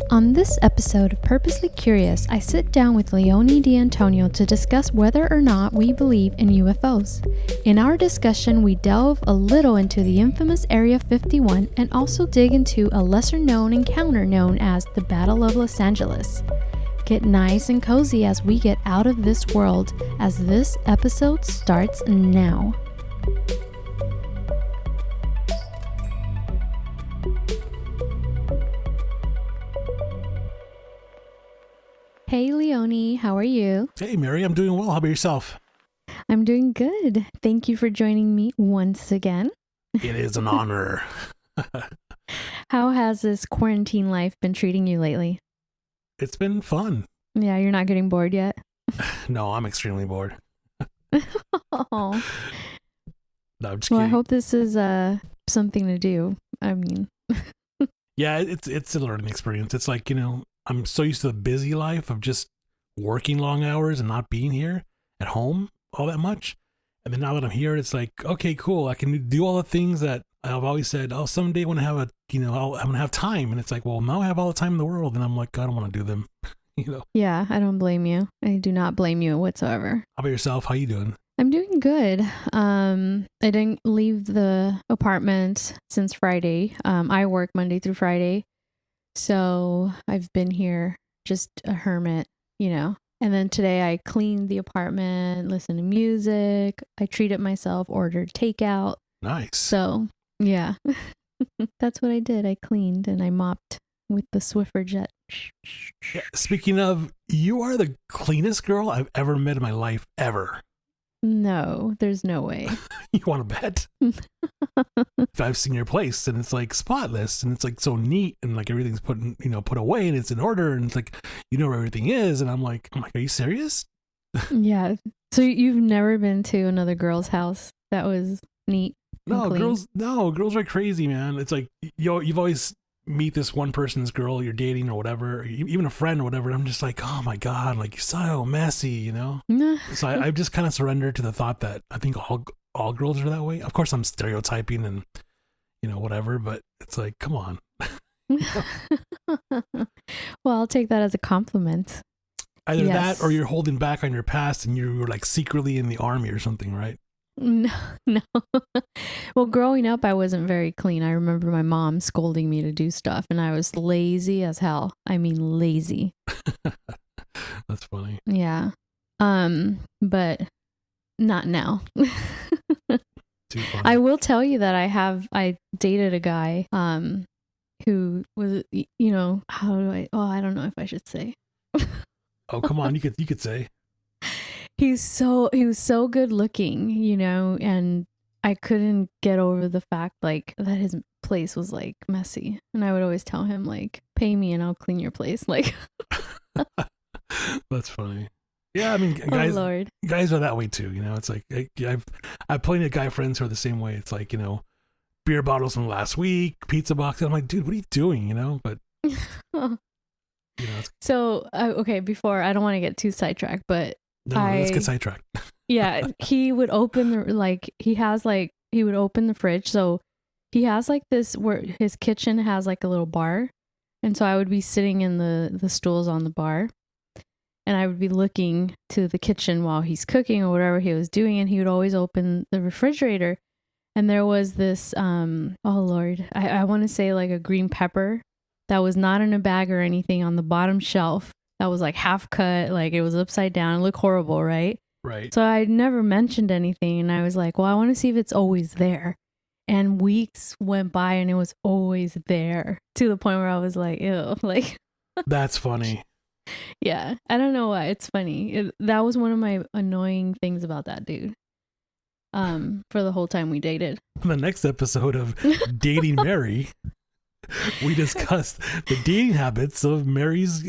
On this episode of Purposely Curious, I sit down with Leone D'Antonio to discuss whether or not we believe in UFOs. In our discussion, we delve a little into the infamous Area 51 and also dig into a lesser-known encounter known as the Battle of Los Angeles. Get nice and cozy as we get out of this world, as this episode starts now. Hey Leone, how are you? Hey Mary, I'm doing well. How about yourself? I'm doing good. Thank you for joining me once again. It is an honor. How has this quarantine life been treating you lately? It's been fun. Yeah, you're not getting bored yet? No, I'm extremely bored. Oh. No, I'm just Well, kidding. I hope this is something to do. I mean, Yeah, it's a learning experience. It's like, I'm so used to the busy life of just working long hours and not being here at home all that much. And then now that I'm here, it's like, okay, cool. I can do all the things that I've always said, oh, someday when I have I'm going to have time. And it's like, well, now I have all the time in the world. And I'm like, I don't want to do them, Yeah, I don't blame you. I do not blame you whatsoever. How about yourself? How you doing? I'm doing good. I didn't leave the apartment since Friday. I work Monday through Friday. So I've been here just a hermit, And then today I cleaned the apartment, listened to music. I treated myself, ordered takeout. Nice. So yeah, that's what I did. I cleaned and I mopped with the Swiffer jet. Yeah, speaking of, you are the cleanest girl I've ever met in my life, ever. No, there's no way. You want to bet? I've seen your place and it's like spotless and it's like so neat and like everything's put away and it's in order and it's like, where everything is. And I'm like, are you serious? Yeah. So you've never been to another girl's house that was neat? No, girls are crazy, man. It's like, you've always meet this one person's girl you're dating or whatever, or even a friend or whatever. And I'm just like, oh my God, like you're so messy, So I've just kind of surrendered to the thought that I think all girls are that way. Of course I'm stereotyping and, whatever, but it's like, come on. Well, I'll take that as a compliment. Either Yes. that or you're holding back on your past and you're like secretly in the army or something, right? No. Well, growing up, I wasn't very clean. I remember my mom scolding me to do stuff and I was lazy as hell. I mean, lazy. That's funny. Yeah. But not now. Too funny. I will tell you that I dated a guy, who was, I don't know if I should say. Oh, come on. You could say. He was so good looking, and I couldn't get over the fact like that his place was like messy. And I would always tell him like, pay me and I'll clean your place. Like, That's funny. Yeah. I mean, oh Lord. guys are that way too. It's like, I've plenty of guy friends who are the same way. It's like, beer bottles from last week, pizza boxes. I'm like, dude, what are you doing? But So, okay, before, I don't want to get too sidetracked, but no, let's get sidetracked. yeah, he would open he would open the fridge. So he has like this where his kitchen has like a little bar. And so I would be sitting in the stools on the bar and I would be looking to the kitchen while he's cooking or whatever he was doing. And he would always open the refrigerator. And there was this, oh Lord, I want to say like a green pepper that was not in a bag or anything on the bottom shelf. That was like half cut, like it was upside down. It looked horrible, right? Right. So I never mentioned anything. And I was like, well, I want to see if it's always there. And weeks went by and it was always there to the point where I was like, ew, like. That's funny. Yeah. I don't know why. It's funny. That was one of my annoying things about that dude. For the whole time we dated. In the next episode of Dating Mary, we discussed the dating habits of Mary's,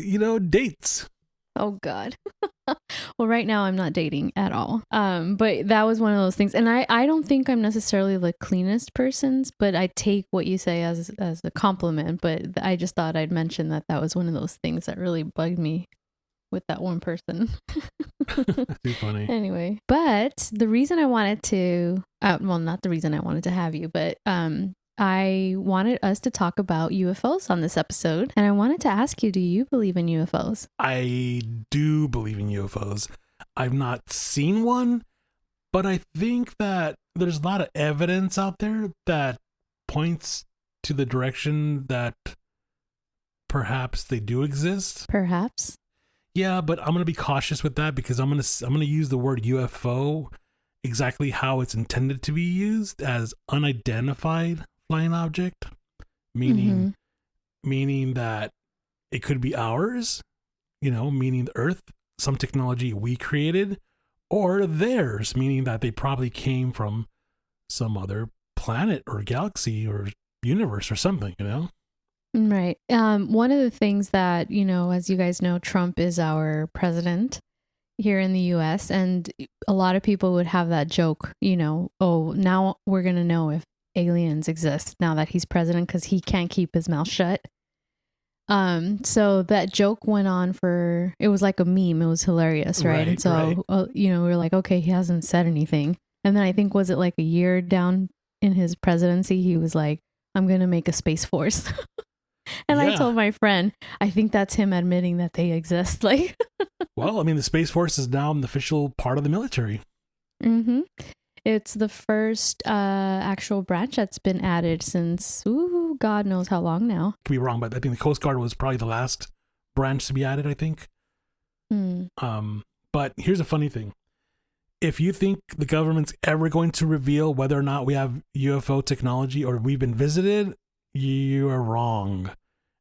dates. Oh God. Well, right now I'm not dating at all. But that was one of those things. And I don't think I'm necessarily the cleanest person, but I take what you say as a compliment. But I just thought I'd mention that was one of those things that really bugged me with that one person. Too funny. Anyway, but the reason I wanted to, well, not the reason I wanted to have you, but I wanted us to talk about UFOs on this episode. And I wanted to ask you, do you believe in UFOs? I do believe in UFOs. I've not seen one, but I think that there's a lot of evidence out there that points to the direction that perhaps they do exist. Perhaps. Yeah, but I'm going to be cautious with that because I'm going to use the word UFO exactly how it's intended to be used, as unidentified flying object, meaning that it could be ours, meaning the Earth, some technology we created, or theirs, meaning that they probably came from some other planet or galaxy or universe or something, Right. One of the things that, as you guys know, Trump is our president here in the US, and a lot of people would have that joke, oh, now we're going to know if aliens exist now that he's president because he can't keep his mouth shut. So that joke went on it was like a meme. It was hilarious, right? And so, we were like, okay, he hasn't said anything. And then I think, was it like a year down in his presidency, he was like, I'm going to make a space force. And I told my friend, I think that's him admitting that they exist. Like, well, I mean, the Space Force is now an official part of the military. Mm-hmm. It's the first actual branch that's been added since, God knows how long now. Could be wrong, but I think the Coast Guard was probably the last branch to be added, I think. But here's a funny thing. If you think the government's ever going to reveal whether or not we have UFO technology or we've been visited, you are wrong.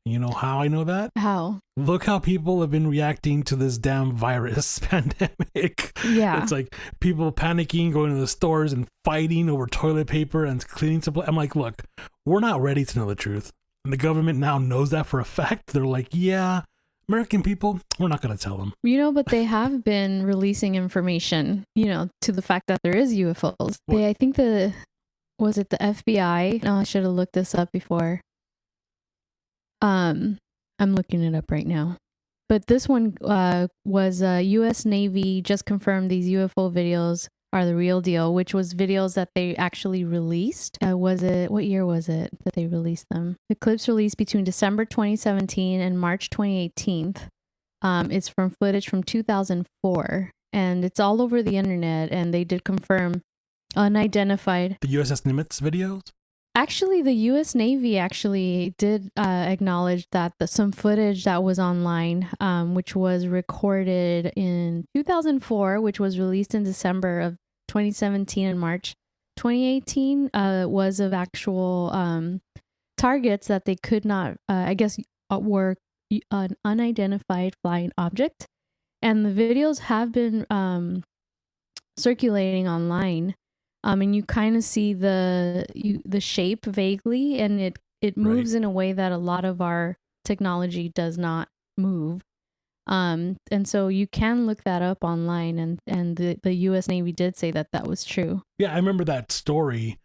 You know how I know that? How? Look how people have been reacting to this damn virus pandemic. Yeah. It's like people panicking, going to the stores and fighting over toilet paper and cleaning supply. I'm like, look, we're not ready to know the truth. And the government now knows that for a fact. They're like, yeah, American people, we're not going to tell them. But they have been releasing information, to the fact that there is UFOs. I think was it the FBI? No, I should have looked this up before. I'm looking it up right now. But this one was U.S. Navy just confirmed these UFO videos are the real deal, which was videos that they actually released. What year was it that they released them? The clips released between December 2017 and March 2018. It's from footage from 2004, and it's all over the internet, and they did confirm unidentified. The USS Nimitz videos? Actually, the U.S. Navy actually did acknowledge that some footage that was online, which was recorded in 2004, which was released in December of 2017 and March 2018, was of actual targets that they could not, were an unidentified flying object. And the videos have been circulating online. And you kind of see the shape vaguely, and it moves in a way that a lot of our technology does not move. And so you can look that up online, and the U.S. Navy did say that was true. Yeah, I remember that story.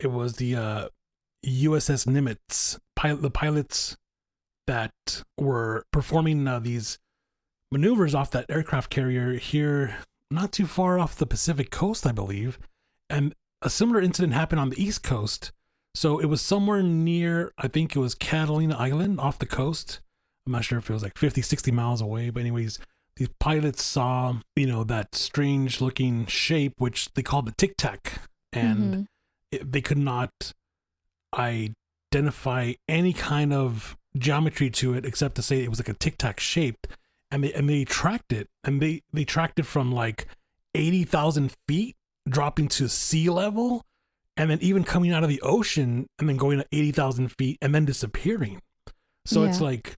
It was the USS Nimitz, the pilots that were performing these maneuvers off that aircraft carrier here, not too far off the Pacific coast, I believe. And a similar incident happened on the East Coast. So it was somewhere near, I think it was Catalina Island off the coast. I'm not sure if it was like 50, 60 miles away. But anyways, these pilots saw, that strange looking shape, which they called the Tic Tac. And they could not identify any kind of geometry to it except to say it was like a Tic Tac shape. And they tracked it. And they tracked it from like 80,000 feet. Dropping to sea level, and then even coming out of the ocean and then going to 80,000 feet and then disappearing. So it's like,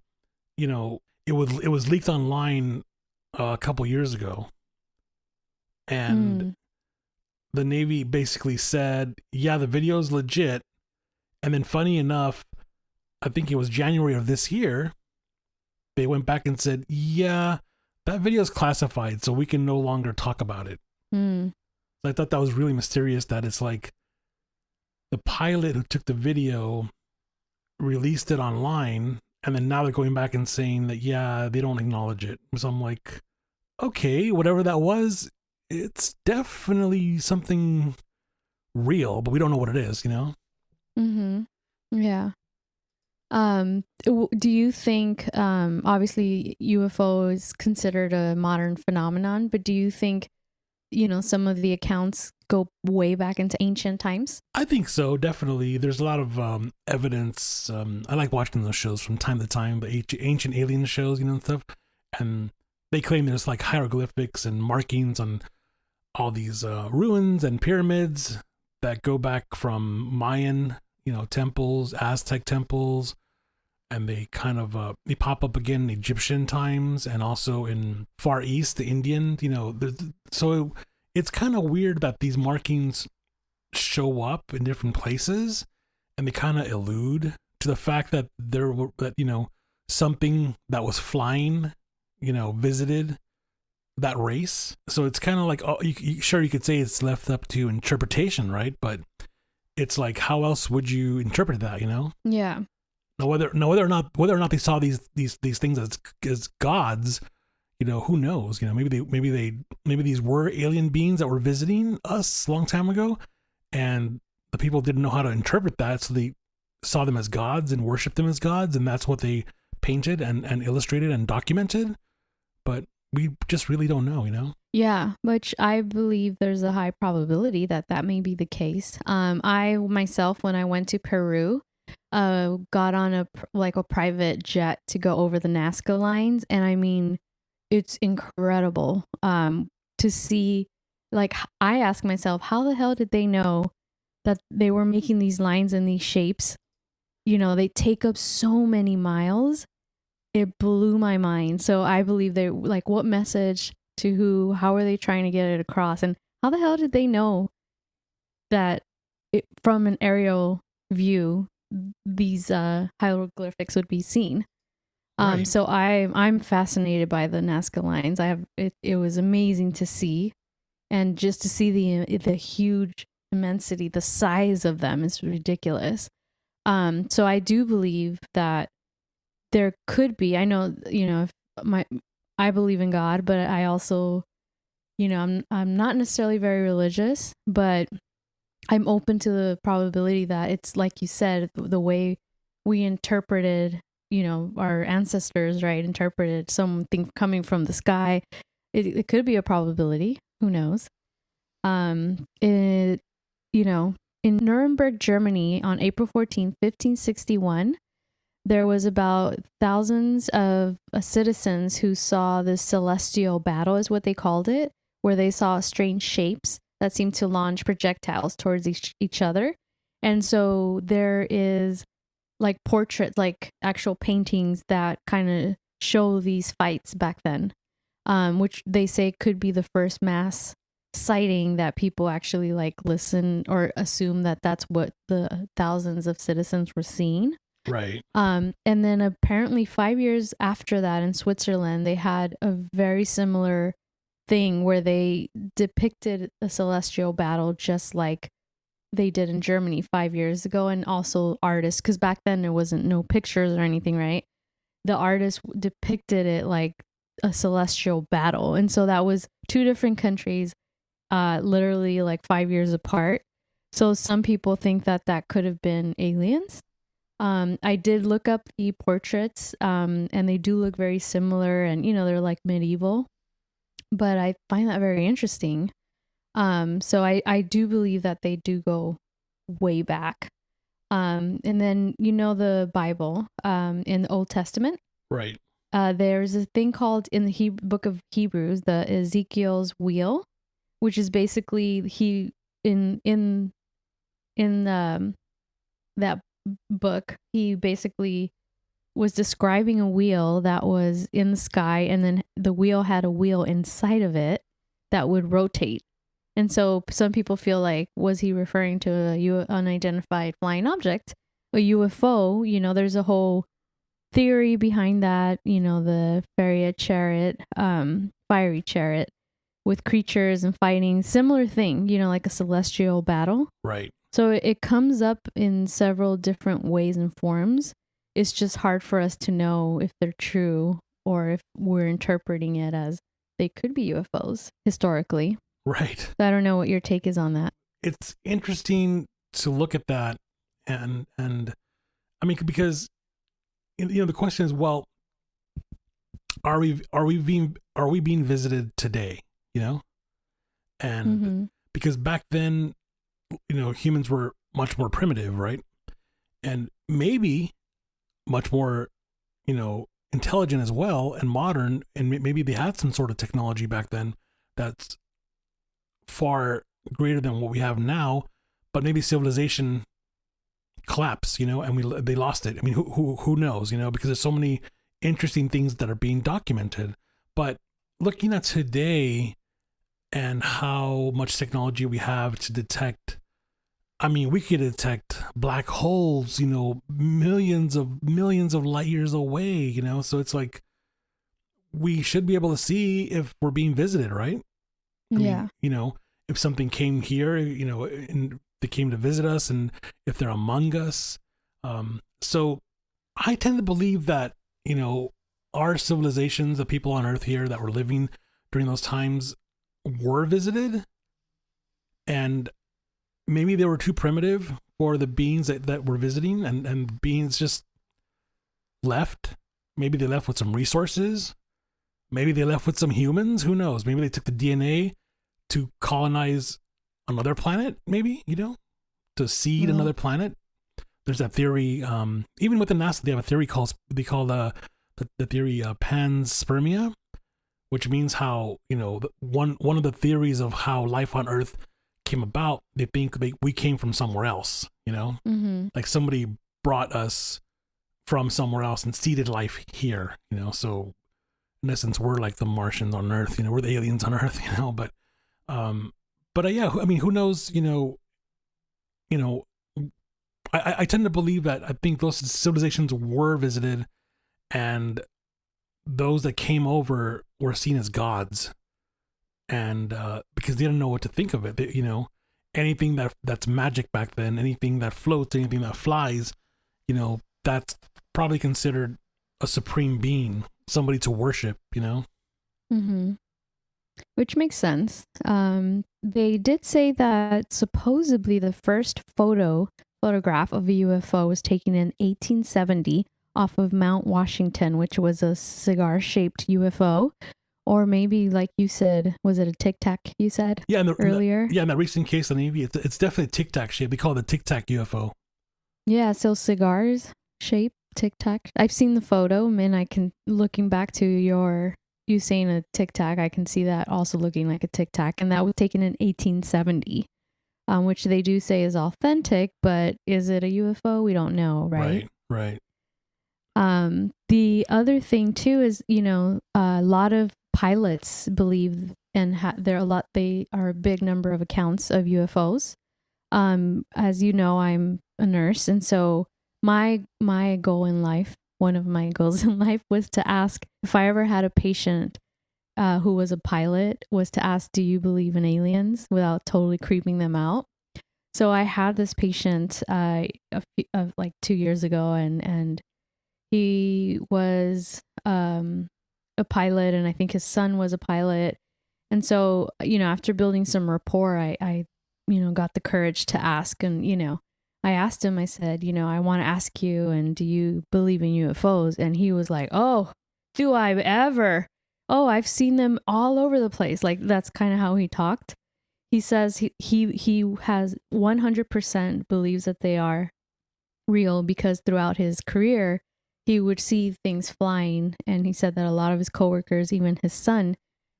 it was leaked online a couple years ago, and the Navy basically said, yeah, the video is legit. And then funny enough, I think it was January of this year, they went back and said, yeah, that video is classified, so we can no longer talk about it. I thought that was really mysterious that it's like the pilot who took the video released it online, and then now they're going back and saying that, yeah, they don't acknowledge it. So I'm like, okay, whatever that was, it's definitely something real, but we don't know what it is, Yeah. Do you think, obviously UFO is considered a modern phenomenon, but do you think, some of the accounts go way back into ancient times? I think so, definitely. There's a lot of evidence. I like watching those shows from time to time, the ancient alien shows, and stuff. And they claim there's like hieroglyphics and markings on all these ruins and pyramids that go back from Mayan, temples, Aztec temples, and they kind of they pop up again in Egyptian times and also in Far East, the Indian. So it's kind of weird that these markings show up in different places, and they kind of allude to the fact that there were something that was flying, visited that race. So it's kind of like, oh, sure, you could say it's left up to interpretation, right? But it's like, how else would you interpret that? Yeah. Now, whether or not they saw these things as gods, who knows? Maybe these were alien beings that were visiting us a long time ago, and the people didn't know how to interpret that, so they saw them as gods and worshipped them as gods, and that's what they painted and illustrated and documented. But we just really don't know. Yeah, which I believe there's a high probability that may be the case. I myself, when I went to Peru, got on a private jet to go over the Nazca lines, and I mean, it's incredible to see. Like, I ask myself, how the hell did they know that they were making these lines and these shapes? They take up so many miles. It blew my mind. So I believe they like, what message to who? How are they trying to get it across? And how the hell did they know that from an aerial view these hieroglyphics would be seen? Right. So I'm fascinated by the Nazca lines. It was amazing to see, and just to see the huge immensity, the size of them is ridiculous. So I do believe that there could be. I know, if I believe in God, but I also, I'm not necessarily very religious, but I'm open to the probability that it's like you said, the way we interpreted, our ancestors, right, interpreted something coming from the sky. It could be a probability. Who knows? In Nuremberg, Germany, on April 14th, 1561, there was about thousands of citizens who saw this celestial battle, is what they called it, where they saw strange shapes that seemed to launch projectiles towards each other. And so there is like portraits, like actual paintings that kind of show these fights back then, which they say could be the first mass sighting that people actually like listen or assume that that's what the thousands of citizens were seeing. Right. And then apparently 5 years after that in Switzerland, they had a very similar thing where they depicted a celestial battle just like they did in Germany 5 years ago. And also artists, because back then there wasn't no pictures or anything, right? The artists depicted it like a celestial battle. And so that was two different countries, literally like 5 years apart. So some people think that could have been aliens. I did look up the portraits, and they do look very similar, and they're like medieval, but I find that very interesting. So I do believe that they do go way back. And then the Bible, in the Old Testament, Right. there's a thing called in the book of Hebrews, the Ezekiel's wheel, which is basically in that book, he basically was describing a wheel that was in the sky, and then the wheel had a wheel inside of it that would rotate. And so some people feel like, was he referring to a unidentified flying object, a UFO? There's a whole theory behind that, the fiery chariot with creatures and fighting, similar thing, like a celestial battle. Right. So it comes up in several different ways and forms. It's just hard for us to know if they're true or if we're interpreting it as they could be UFOs historically. Right. So I don't know what your take is on that. It's interesting to look at that and I mean, because the question is, well, are we being visited today? You know, and Mm-hmm. because back then, humans were much more primitive, right? And maybe much more, intelligent as well and modern, and maybe they had some sort of technology back then that's far greater than what we have now, but maybe civilization collapsed, and they lost it. I mean, who knows, because there's so many interesting things that are being documented. But looking at today and how much technology we have to detect, I mean, we could detect black holes, millions of light years away, so it's like we should be able to see if we're being visited, right? I mean, Yeah. if something came here, and they came to visit us, and if they're among us. So I tend to believe that, our civilizations, the people on Earth here that were living during those times, were visited, and maybe they were too primitive for the beings that were visiting, and beings just left. Maybe they left with some resources. Maybe they left with some humans. Who knows? Maybe they took the DNA to colonize another planet, maybe, to seed Well, another planet. There's that theory, even within NASA, they have a theory they call the theory panspermia, which means how, one of the theories of how life on Earth came about, they think we came from somewhere else, mm-hmm. like somebody brought us from somewhere else and seeded life here, so in essence, we're like the Martians on Earth, we're the aliens on Earth, but yeah, I mean, who knows, you know, I tend to believe that I think those civilizations were visited, and those that came over were seen as gods, and because they didn't know what to think of it, anything that's magic back then, anything that floats, anything that flies, that's probably considered a supreme being, somebody to worship, Mm-hmm. Which makes sense. They did say that supposedly the first photograph of a UFO was taken in 1870 off of Mount Washington, which was a cigar-shaped UFO. Or maybe, like you said, was it a Tic Tac you said Yeah, earlier? in that recent case on Navy, it's definitely Tic Tac shape. They call it the Tic Tac UFO. Yeah, so cigars shape Tic Tac. I've seen the photo, and I can, looking back to you saying a Tic Tac, I can see that also looking like a Tic Tac, and that was taken in 1870, which they do say is authentic, but is it a UFO? We don't know, right? Right. The other thing too is, a lot of pilots believe and they are a big number of accounts of UFOs. As you know, I'm a nurse, and so my goal in life, one of my goals in life, was to ask if I ever had a patient who was a pilot, was to ask, "Do you believe in aliens?" without totally creeping them out. So I had this patient like 2 years ago, and he was a pilot, and I think his son was a pilot. And so, after building some rapport, I got the courage to ask. And, I asked him, I said, I want to ask you, and do you believe in UFOs? And he was like, oh, do I ever? Oh, I've seen them all over the place. Like, that's kind of how he talked. He says he has 100% believes that they are real, because throughout his career, he would see things flying. And he said that a lot of his coworkers, even his son,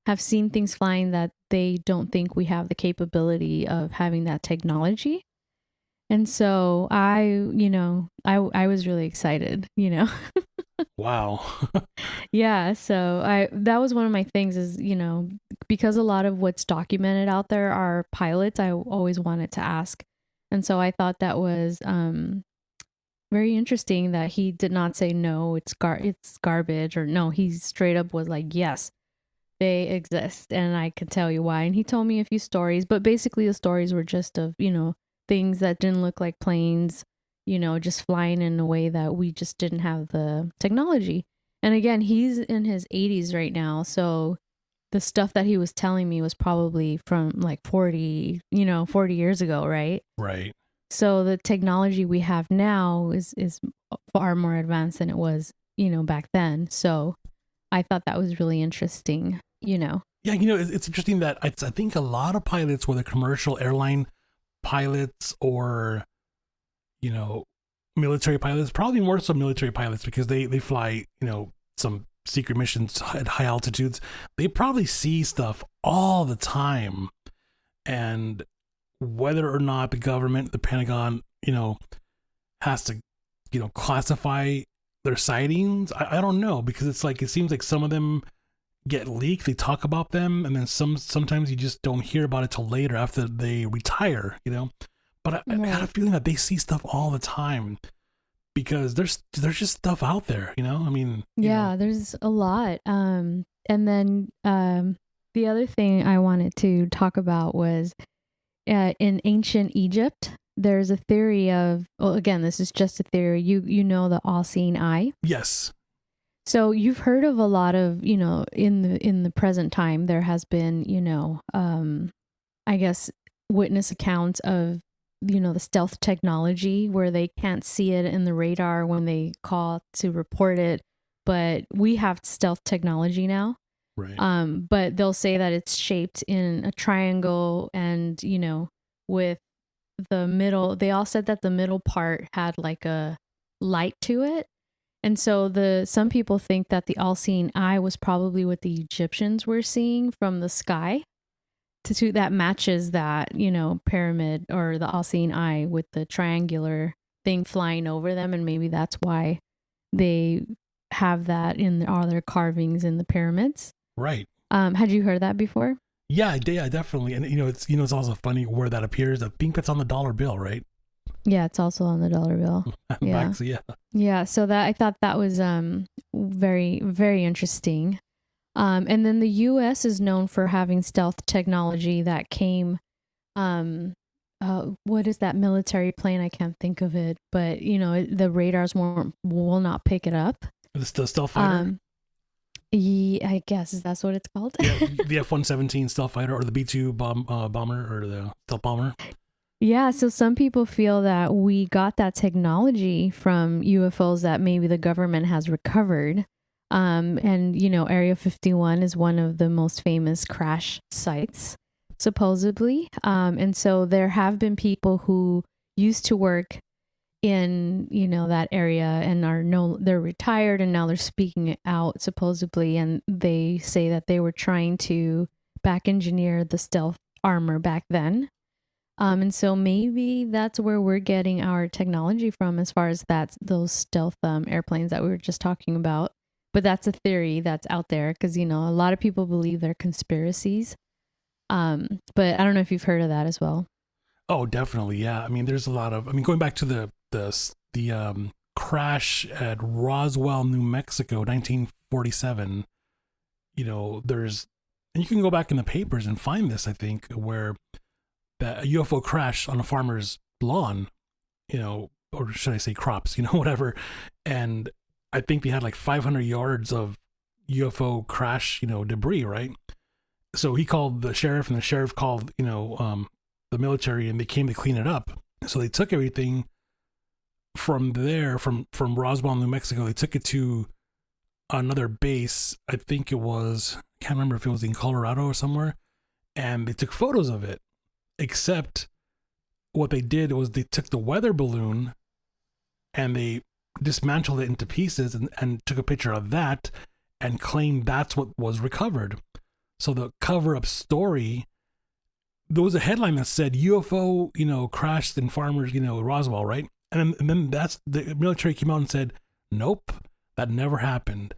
have seen things flying that they don't think we have the capability of having that technology. And so I was really excited, Wow. Yeah, so that was one of my things is, because a lot of what's documented out there are pilots, I always wanted to ask. And so I thought that was very interesting that he did not say no, it's garbage, or no, he straight up was like, yes, they exist, and I could tell you why. And he told me a few stories, but basically the stories were just of, things that didn't look like planes, just flying in a way that we just didn't have the technology. And again, he's in his 80s right now, so the stuff that he was telling me was probably from like 40 years ago, right? Right. So the technology we have now is far more advanced than it was, back then. So I thought that was really interesting, Yeah, it's interesting that I think a lot of pilots, whether commercial airline pilots or, military pilots, probably more so military pilots because they fly, some secret missions at high altitudes. They probably see stuff all the time. And whether or not the government, the Pentagon, has to, classify their sightings, I don't know, because it's like, it seems like some of them get leaked, they talk about them, and then sometimes you just don't hear about it till later after they retire, But I got a feeling that they see stuff all the time because there's just stuff out there, I mean, there's a lot. And then the other thing I wanted to talk about was in ancient Egypt, there's a theory of, well, again, this is just a theory. You know the all-seeing eye. Yes. So you've heard of a lot of, in the present time, there has been, I guess, witness accounts of, the stealth technology where they can't see it in the radar when they call to report it. But we have stealth technology now. Right. But they'll say that it's shaped in a triangle and, with the middle, they all said that the middle part had like a light to it. And so some people think that the all-seeing eye was probably what the Egyptians were seeing from the sky. That matches that, pyramid or the all-seeing eye with the triangular thing flying over them. And maybe that's why they have that in all their carvings in the pyramids. Right. Had you heard that before? Yeah, I did, definitely. And it's also funny where that appears. I think that's on the dollar bill, right? Yeah, it's also on the dollar bill. Yeah. Yeah, so that I thought that was very, very interesting. And then the US is known for having stealth technology that came what is that military plane? I can't think of it, but the radars will not pick it up. The stealth fighter? Yeah, I guess that's what it's called. Yeah, the F-117 stealth fighter or the B-2 bomber or the stealth bomber. Yeah, so some people feel that we got that technology from UFOs that maybe the government has recovered. And, Area 51 is one of the most famous crash sites, supposedly. And so there have been people who used to work in, that area and they're retired and now they're speaking out supposedly. And they say that they were trying to back engineer the stealth armor back then. And so maybe that's where we're getting our technology from as far as those stealth airplanes that we were just talking about. But that's a theory that's out there because, a lot of people believe they're conspiracies. But I don't know if you've heard of that as well. Oh, definitely. Yeah. I mean, there's a lot of, going back to the crash at Roswell, New Mexico, 1947, and you can go back in the papers and find this, I think, where that a UFO crash on a farmer's lawn, or should I say crops, whatever. And I think they had like 500 yards of UFO crash, debris, right? So he called the sheriff and the sheriff called, the military and they came to clean it up. So they took everything from there, from Roswell, New Mexico. They took it to another base. I think it was, I can't remember if it was in Colorado or somewhere. And they took photos of it. Except what they did was they took the weather balloon and they dismantled it into pieces and took a picture of that and claimed that's what was recovered. So the cover-up story, there was a headline that said UFO, crashed in farmers, Roswell, right? And then the military came out and said, nope, that never happened.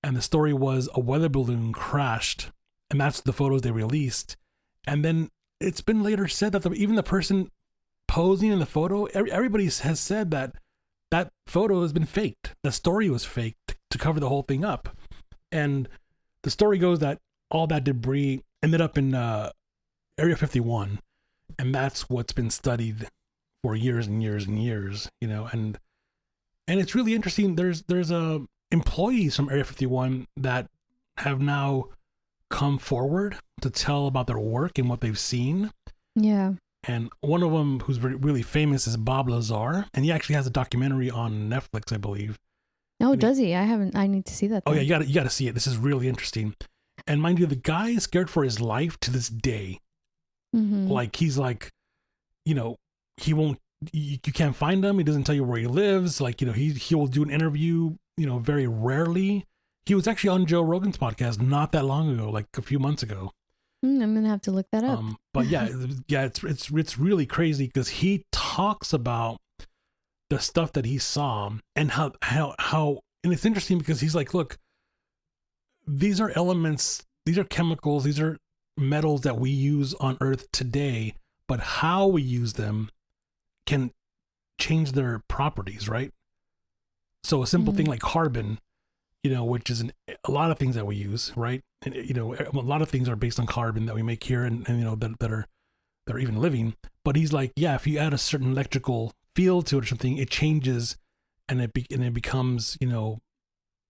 And the story was a weather balloon crashed, and that's the photos they released. And then it's been later said that even the person posing in the photo, everybody has said that photo has been faked. The story was faked to cover the whole thing up. And the story goes that all that debris ended up in Area 51. And that's what's been studied for years and years and years, and it's really interesting. There's employees from Area 51 that have now come forward to tell about their work and what they've seen. Yeah. And one of them who's really famous is Bob Lazar, and he actually has a documentary on Netflix, I believe. Oh, does he? I haven't. I need to see that. Oh yeah, you got to see it. This is really interesting. And mind you, the guy is scared for his life to this day. Mm-hmm. Like he's like, you know, he won't. You can't find him. He doesn't tell you where he lives. Like, you know, he will do an interview, you know, very rarely. He was actually on Joe Rogan's podcast not that long ago, like a few months ago. I'm gonna have to look that up. But yeah, it's really crazy because he talks about the stuff that he saw and how and it's interesting because he's like, look, these are elements, these are chemicals, these are metals that we use on Earth today, but how we use them can change their properties, right? So a simple thing like carbon, you know, which is a lot of things that we use, right? And, you know, a lot of things are based on carbon that we make here and you know, that are even living. But he's like, yeah, if you add a certain electrical field to it or something, it changes and it becomes, you know,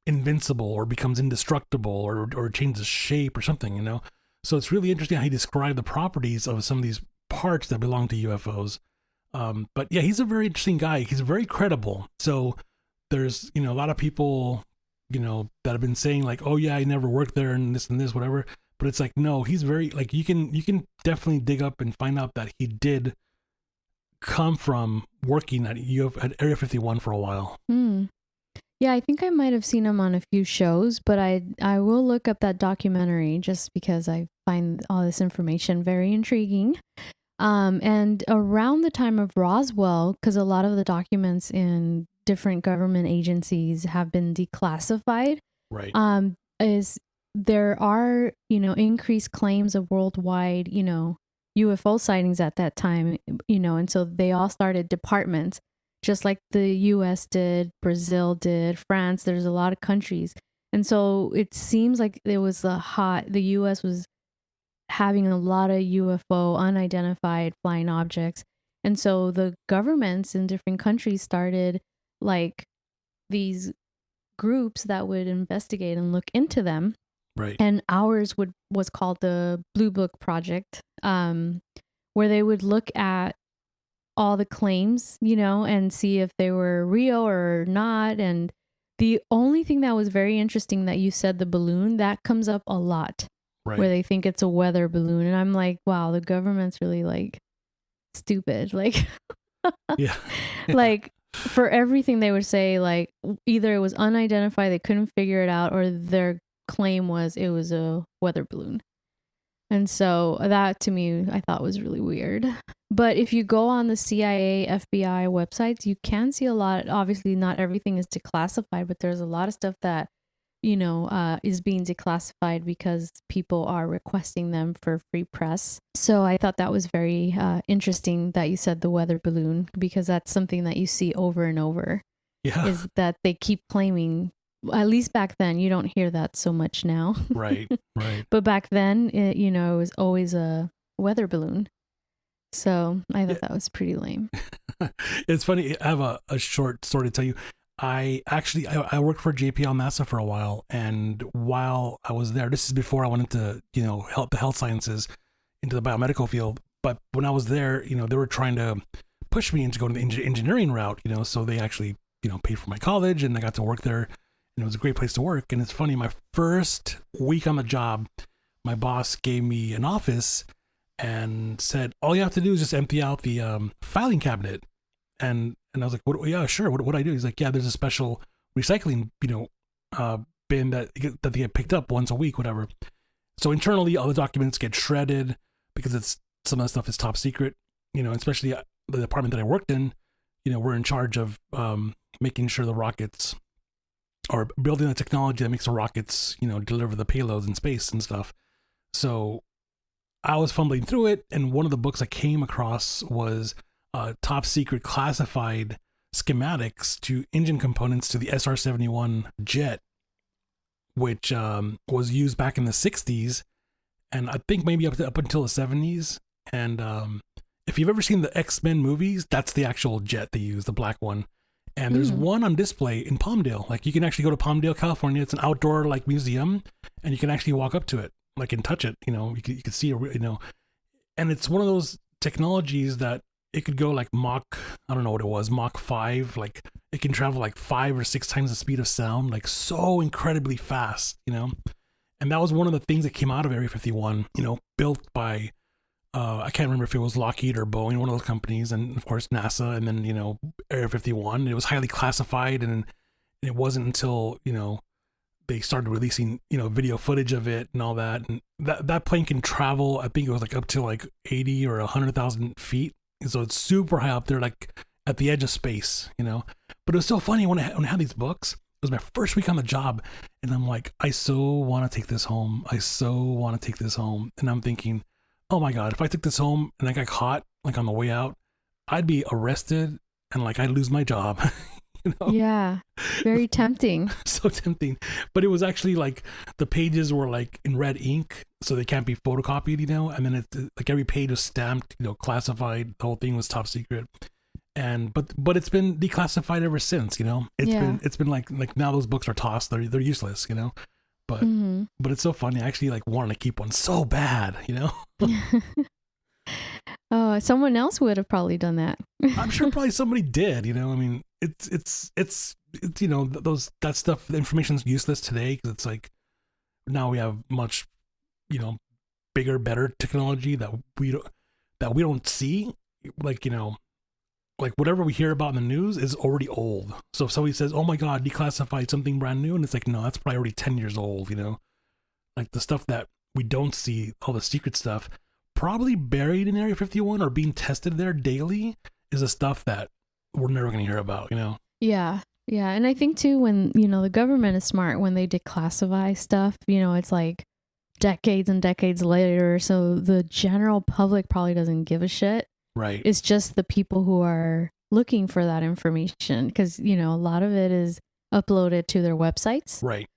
invincible or becomes indestructible or changes shape or something, you know? So it's really interesting how he described the properties of some of these parts that belong to UFOs. But yeah, he's a very interesting guy. He's very credible. So there's, you know, a lot of people, you know, that have been saying like, oh yeah, I never worked there and this, whatever. But it's like, no, he's very, like, you can definitely dig up and find out that he did come from working at Area 51 for a while. Yeah, I think I might have seen him on a few shows, but I will look up that documentary just because I find all this information very intriguing. And around the time of Roswell, because a lot of the documents in different government agencies have been declassified, right? Is there are, you know, increased claims of worldwide, you know, UFO sightings at that time, you know, and so they all started departments, just like the US did, Brazil did, France. There's a lot of countries. And so it seems like it was the US was having a lot of UFO, unidentified flying objects. And so the governments in different countries started like these groups that would investigate and look into them. Right. And ours was called the Blue Book Project, where they would look at all the claims, you know, and see if they were real or not. And the only thing that was very interesting that you said, the balloon, that comes up a lot, right, where they think it's a weather balloon. And I'm like, wow, the government's really like stupid. Like, yeah. Like for everything they would say, like either it was unidentified, they couldn't figure it out, or their claim was it was a weather balloon. And so that to me, I thought was really weird. But if you go on the CIA, FBI websites, you can see a lot. Obviously, not everything is declassified, but there's a lot of stuff that, you know, is being declassified because people are requesting them for free press. So I thought that was very interesting that you said the weather balloon, because that's something that you see over and over. Yeah. Is that they keep claiming. At least back then, you don't hear that so much now. Right. But back then, it was always a weather balloon. So I thought that was pretty lame. It's funny. I have a short story to tell you. I worked for JPL NASA for a while, and while I was there, this is before I went into, you know, the health sciences, into the biomedical field. But when I was there, you know, they were trying to push me into going the engineering route, you know, so they actually, you know, paid for my college, and I got to work there. And it was a great place to work. And it's funny, my first week on the job, my boss gave me an office and said, all you have to do is just empty out the filing cabinet. And I was like, what? Yeah, sure. What do I do? He's like, yeah, there's a special recycling, you know, bin that they get picked up once a week, whatever. So internally, all the documents get shredded because some of the stuff is top secret, you know, especially the department that I worked in, you know, we're in charge of making sure the rockets, or building the technology that makes the rockets, you know, deliver the payloads in space and stuff. So I was fumbling through it, and one of the books I came across was top secret classified schematics to engine components to the SR-71 jet, which was used back in the 60s, and I think maybe up until the 70s. And if you've ever seen the X-Men movies, that's the actual jet they use, the black one. And there's one on display in Palmdale. Like, you can actually go to Palmdale, California. It's an outdoor like museum, and you can actually walk up to it, like, and touch it. You know, you can see it, you know, and it's one of those technologies that it could go like Mach, I don't know what it was, Mach 5, like it can travel like 5 or 6 times the speed of sound, like so incredibly fast, you know? And that was one of the things that came out of Area 51, you know, built by, I can't remember if it was Lockheed or Boeing, one of those companies, and of course NASA, and then, you know, Area 51. It was highly classified, and it wasn't until, you know, they started releasing, you know, video footage of it and all that. And that plane can travel, I think it was like up to like 80 or 100,000 feet. And so it's super high up there, like at the edge of space, you know. But it was so funny when I had these books. It was my first week on the job, and I'm like, I so want to take this home. I so want to take this home. And I'm thinking, oh my God, if I took this home and I got caught like on the way out, I'd be arrested and like I'd lose my job. You know? Yeah, very tempting. So tempting. But it was actually like the pages were like in red ink, so they can't be photocopied, you know. And then it like every page was stamped, you know, classified. The whole thing was top secret. And but it's been declassified ever since, you know. It's been like now those books are tossed. They're useless, you know. But but it's so funny. I actually like wanted to keep one so bad, you know. Oh, someone else would have probably done that. I'm sure probably somebody did, you know. I mean, it's you know, that stuff, the information's useless today because it's like now we have much, you know, bigger, better technology that we don't see. Like, you know, like whatever we hear about in the news is already old. So if somebody says, "Oh my God, declassified something brand new," and it's like, no, that's probably already 10 years old. You know, like the stuff that we don't see, all the secret stuff, probably buried in Area 51 or being tested there daily, is the stuff that we're never going to hear about, you know? Yeah. Yeah. And I think too, when, you know, the government is smart when they declassify stuff, you know, it's like decades and decades later. So the general public probably doesn't give a shit. Right. It's just the people who are looking for that information because, you know, a lot of it is uploaded to their websites. Right.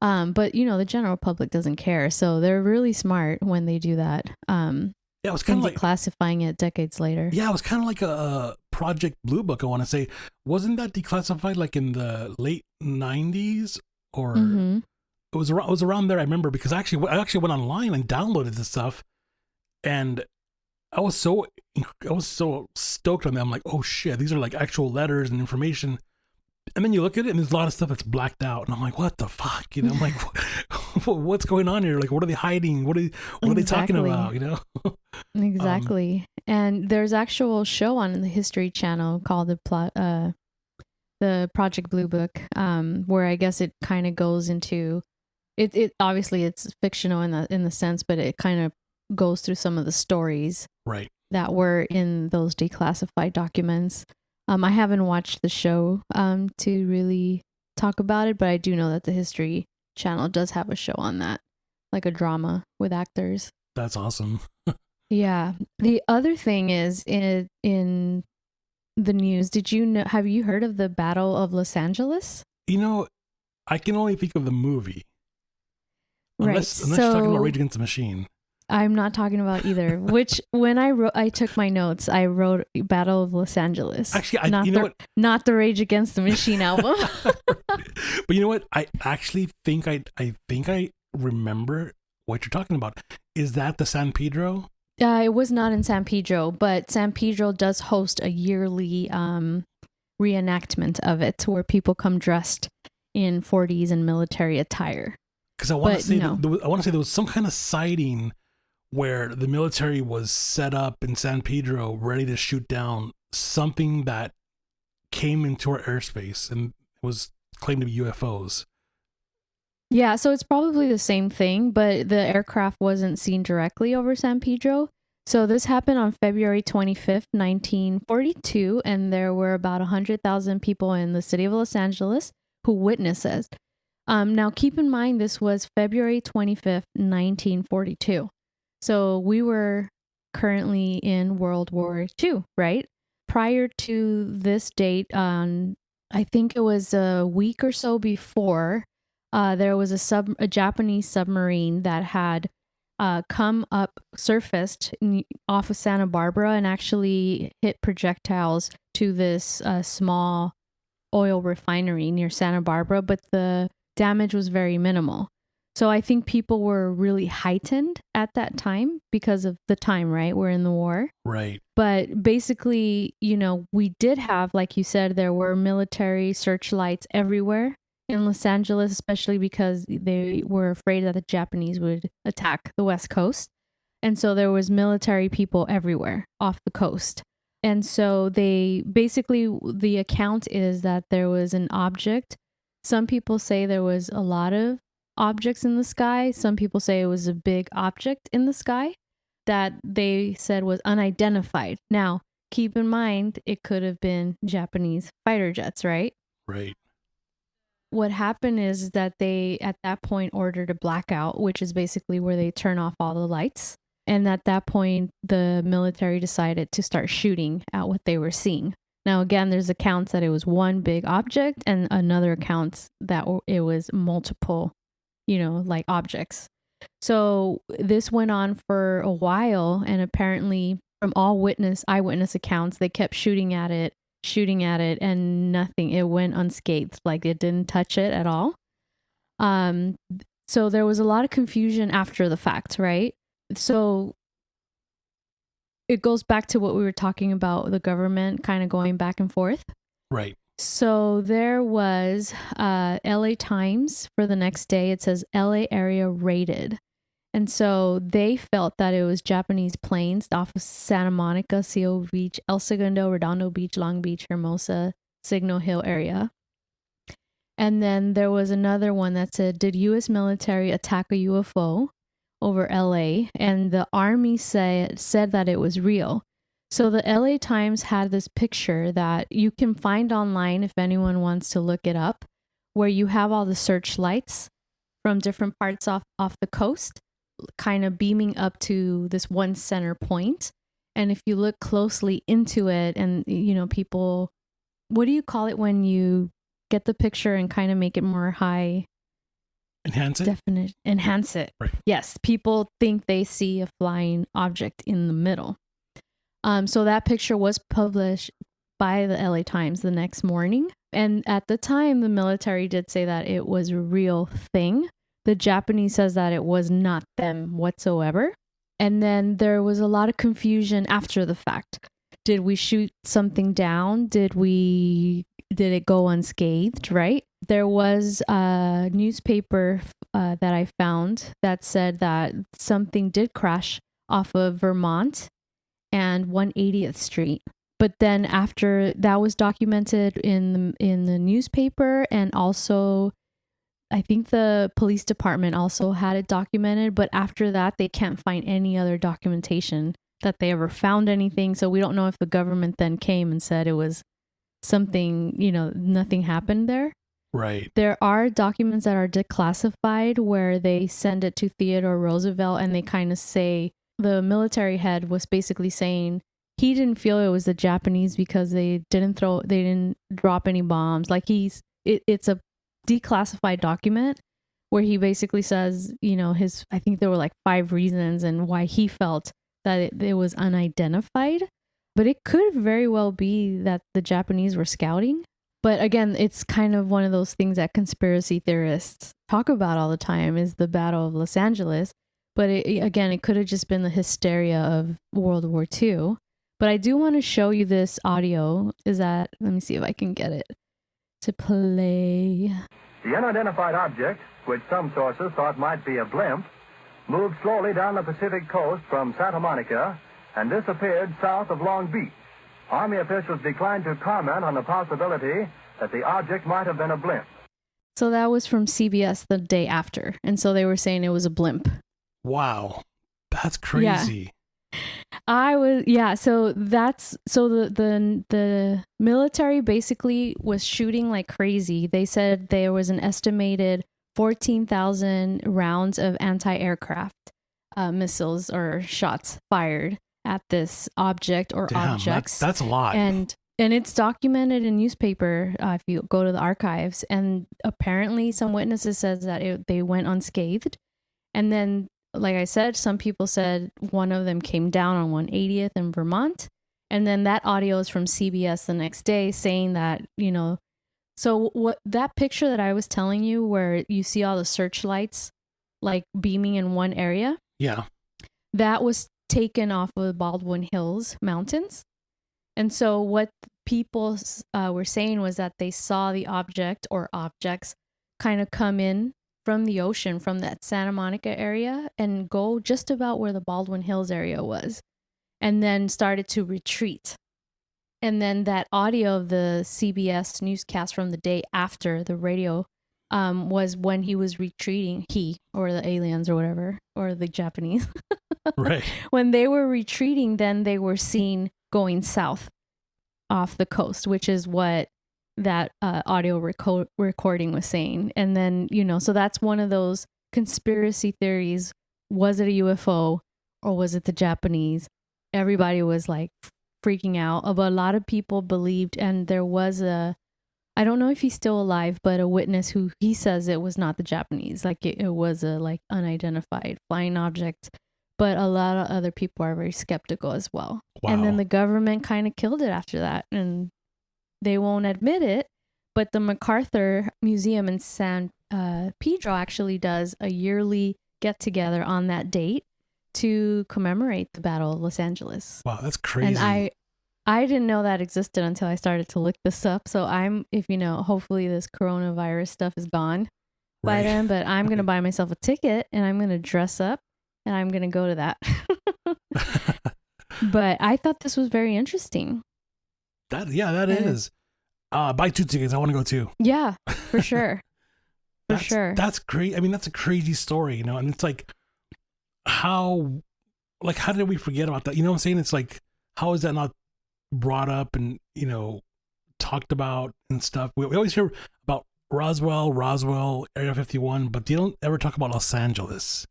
But, you know, the general public doesn't care. So they're really smart when they do that. Yeah, it was kind of like classifying it decades later. Yeah, it was kind of like a Project Blue Book, I want to say. Wasn't that declassified like in the late 90s or it was around there, I remember, because I actually went online and downloaded this stuff, and I was so stoked on them. I'm like, "Oh shit, these are like actual letters and information." And then you look at it and there's a lot of stuff that's blacked out. And I'm like, what the fuck? You know, I'm like, what's going on here? Like, what are they hiding? What are they talking about? You know? Exactly. And there's actual show on the History Channel called the Project Blue Book, where I guess it kind of goes into it. Obviously it's fictional in the sense, but it kind of goes through some of the stories right that were in those declassified documents. I haven't watched the show to really talk about it, but I do know that the History Channel does have a show on that, like a drama with actors. That's awesome. Yeah. The other thing is in the news, have you heard of the Battle of Los Angeles? You know, I can only think of the movie. Unless right. you're talking about Rage Against the Machine. I'm not talking about either. Which when I took my notes, I wrote Battle of Los Angeles. Actually, not the Rage Against the Machine album. But you know what? I actually think I remember what you're talking about. Is that the San Pedro? It was not in San Pedro, but San Pedro does host a yearly reenactment of it, where people come dressed in 40s and military attire. Because I want to say there was some kind of sighting where the military was set up in San Pedro ready to shoot down something that came into our airspace and was claimed to be UFOs. Yeah, so it's probably the same thing, but the aircraft wasn't seen directly over San Pedro. So this happened on February 25th, 1942, and there were about 100,000 people in the city of Los Angeles who witnessed it. Now, keep in mind, this was February 25th, 1942. So we were currently in World War II, right? Prior to this date, I think it was a week or so before, there was a Japanese submarine that had surfaced off of Santa Barbara and actually hit projectiles to this small oil refinery near Santa Barbara, but the damage was very minimal. So I think people were really heightened at that time because of the time, right? We're in the war. Right. But basically, we did have, like you said, there were military searchlights everywhere in Los Angeles, especially because they were afraid that the Japanese would attack the West Coast. And so there was military people everywhere off the coast. And so the account is that there was an object. Some people say there was a lot of objects in the sky. Some people say it was a big object in the sky that they said was unidentified. Now, keep in mind, it could have been Japanese fighter jets, right? Right. What happened is that they, at that point, ordered a blackout, which is basically where they turn off all the lights. And at that point, the military decided to start shooting at what they were seeing. Now, again, there's accounts that it was one big object and another accounts that it was multiple, like objects. So this went on for a while, and apparently from all eyewitness accounts, they kept shooting at it, and nothing. It went unscathed, like it didn't touch it at all. So there was a lot of confusion after the fact, right? So it goes back to what we were talking about, the government kind of going back and forth. Right. So there was LA Times for the next day. It says LA area raided. And so they felt that it was Japanese planes off of Santa Monica, Seal Beach, El Segundo, Redondo Beach, Long Beach, Hermosa, Signal Hill area. And then there was another one that said, did U.S. military attack a UFO over LA? And the Army said that it was real. So the LA Times had this picture that you can find online if anyone wants to look it up, where you have all the searchlights from different parts off the coast, kind of beaming up to this one center point. And if you look closely into it, and people, what do you call it when you get the picture and kind of make it more high? Enhance it? Definition. Enhance it. Right. Yes. People think they see a flying object in the middle. So that picture was published by the LA Times the next morning. And at the time, the military did say that it was a real thing. The Japanese says that it was not them whatsoever. And then there was a lot of confusion after the fact. Did we shoot something down? Did it go unscathed, right? There was a newspaper that I found that said that something did crash off of Vermont and 180th Street. But then after that was documented in the newspaper, and also I think the police department also had it documented, but after that they can't find any other documentation that they ever found anything. So we don't know if the government then came and said it was something, nothing happened there. Right. There are documents that are declassified where they send it to Theodore Roosevelt, and they kind of say, the military head was basically saying he didn't feel it was the Japanese because they didn't drop any bombs. Like it's a declassified document where he basically says, I think there were like 5 reasons and why he felt that it was unidentified. But it could very well be that the Japanese were scouting. But again, it's kind of one of those things that conspiracy theorists talk about all the time, is the Battle of Los Angeles. But it could have just been the hysteria of World War II. But I do want to show you this audio. Let me see if I can get it to play. The unidentified object, which some sources thought might be a blimp, moved slowly down the Pacific coast from Santa Monica and disappeared south of Long Beach. Army officials declined to comment on the possibility that the object might have been a blimp. So that was from CBS the day after. And so they were saying it was a blimp. Wow. That's crazy. Yeah. So the military basically was shooting like crazy. They said there was an estimated 14,000 rounds of anti-aircraft missiles or shots fired at this object or objects. That's a lot. And it's documented in newspaper if you go to the archives. And apparently some witnesses said that they went unscathed. And then, like I said, some people said one of them came down on 180th in Vermont. And then that audio is from CBS the next day saying that, so what that picture that I was telling you where you see all the searchlights like beaming in one area. Yeah. That was taken off of the Baldwin Hills Mountains. And so what people were saying was that they saw the object or objects kind of come in from the ocean, from that Santa Monica area, and go just about where the Baldwin Hills area was, and then started to retreat. And then that audio of the CBS newscast from the day after the radio was when he was retreating, he or the aliens or whatever, or the Japanese. Right. When they were retreating, then they were seen going south off the coast, which is what that audio recording was saying. And then, so that's one of those conspiracy theories. Was it a UFO or was it the Japanese? Everybody was like freaking out. But a lot of people believed, and there was I don't know if he's still alive, but a witness who he says it was not the Japanese. Like it was a like unidentified flying object. But a lot of other people are very skeptical as well. Wow. And then the government kind of killed it after that. And they won't admit it. But the MacArthur Museum in San Pedro actually does a yearly get together on that date to commemorate the Battle of Los Angeles. Wow, that's crazy. And I didn't know that existed until I started to look this up. So hopefully this coronavirus stuff is gone by then. But I'm going to buy myself a ticket and I'm going to dress up. And I'm going to go to that. But I thought this was very interesting. That is. Buy 2 tickets. I want to go too. Yeah, for sure. Sure. That's great. I mean, that's a crazy story, and it's like, how did we forget about that? You know what I'm saying? It's like, how is that not brought up and, talked about and stuff? We always hear about Roswell, Area 51, but they don't ever talk about Los Angeles.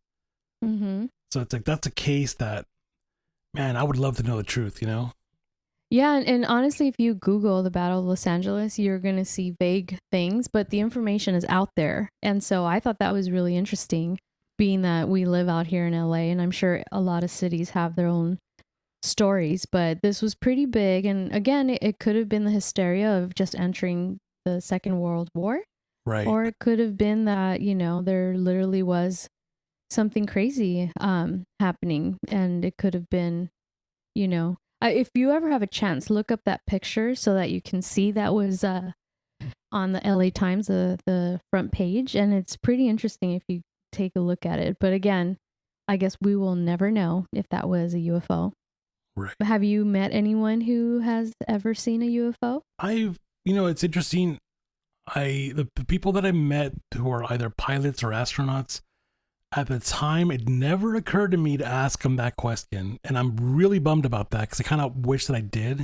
Mm-hmm. So it's like, that's a case that, man, I would love to know the truth, Yeah, and honestly, if you Google the Battle of Los Angeles, you're going to see vague things, but the information is out there. And so I thought that was really interesting, being that we live out here in LA, and I'm sure a lot of cities have their own stories, but this was pretty big. And again, it could have been the hysteria of just entering the Second World War. Right. Or it could have been that, there literally was something crazy happening, and it could have been, if you ever have a chance, look up that picture so that you can see that was on the LA Times, the front page, and it's pretty interesting if you take a look at it. But again, I guess we will never know if that was a UFO. Right. Have you met anyone who has ever seen a UFO? It's interesting. The people that I met who are either pilots or astronauts, at the time, it never occurred to me to ask them that question. And I'm really bummed about that, because I kind of wish that I did,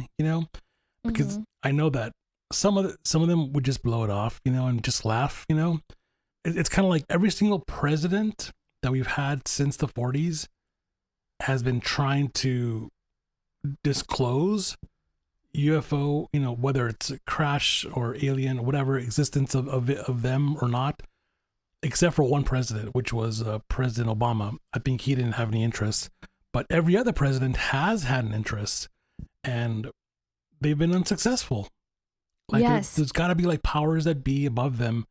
because I know that some of them would just blow it off, and just laugh, It's kind of like every single president that we've had since the 40s has been trying to disclose UFO, whether it's a crash or alien or whatever existence of them or not. Except for one president, which was President Obama. I think he didn't have any interest, but every other president has had an interest, and they've been unsuccessful. Like, yes. There's got to be like powers that be above them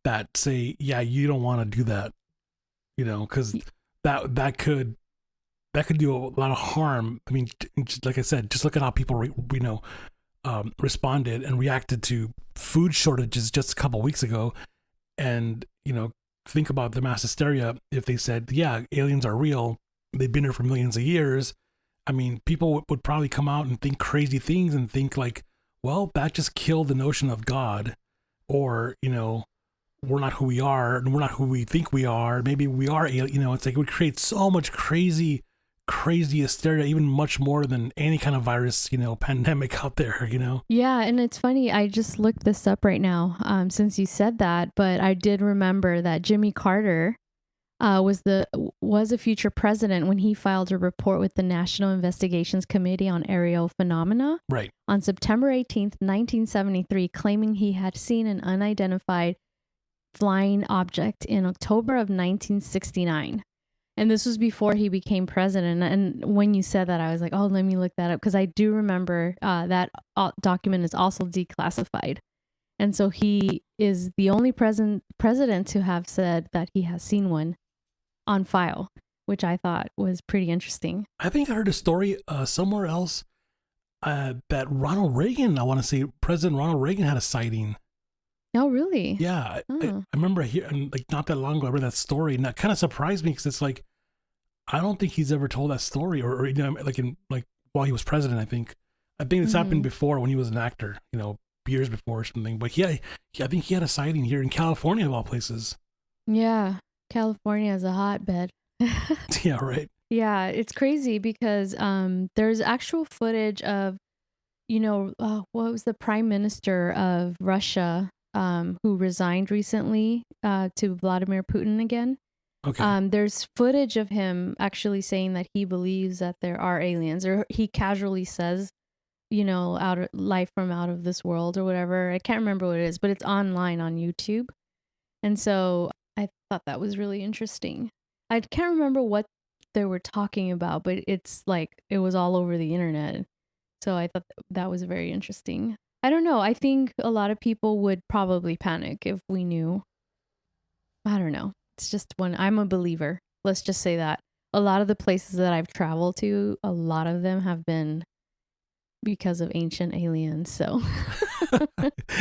that say, yeah, you don't want to do that, because that could do a lot of harm. I mean, just like I said, just look at how people responded and reacted to food shortages just a couple of weeks ago. And, think about the mass hysteria. If they said, yeah, aliens are real, they've been here for millions of years. I mean, people would probably come out and think crazy things and think like, well, that just killed the notion of God, or, we're not who we are and we're not who we think we are. Maybe we are, it's like it would create so much crazy hysteria, even much more than any kind of virus, pandemic out there, Yeah, and it's funny, I just looked this up right now since you said that, but I did remember that Jimmy Carter was a future president when he filed a report with the National Investigations Committee on Aerial Phenomena on September 18th, 1973, claiming he had seen an unidentified flying object in October of 1969. And this was before he became president. And when you said that, I was like, oh, let me look that up. Because I do remember that document is also declassified. And so he is the only president to have said that he has seen one. on file, which I thought was pretty interesting. I think I heard a story somewhere else that Ronald Reagan, I want to say President Ronald Reagan had a sighting. Oh, really? Yeah. Oh. I remember hearing, like, not that long ago, I read that story, and that kind of surprised me because it's like, I don't think he's ever told that story, or you know, like while he was president. I think it's happened before when he was an actor, you know, years before or something. But I think he had a sighting here in California of all places. Yeah, California is a hotbed. Yeah, right. Yeah, it's crazy because there's actual footage of, you know, what was the prime minister of Russia who resigned recently to Vladimir Putin again. Okay. There's footage of him actually saying that he believes that there are aliens, or he casually says, you know, life from out of this world or whatever. I can't remember what it is, but it's online on YouTube. And so I thought that was really interesting. I can't remember what they were talking about, but it's like it was all over the internet. So I thought that was very interesting. I don't know. I think a lot of people would probably panic if we knew. I don't know. It's just I'm a believer. Let's just say that. A lot of the places that I've traveled to, a lot of them have been because of ancient aliens. So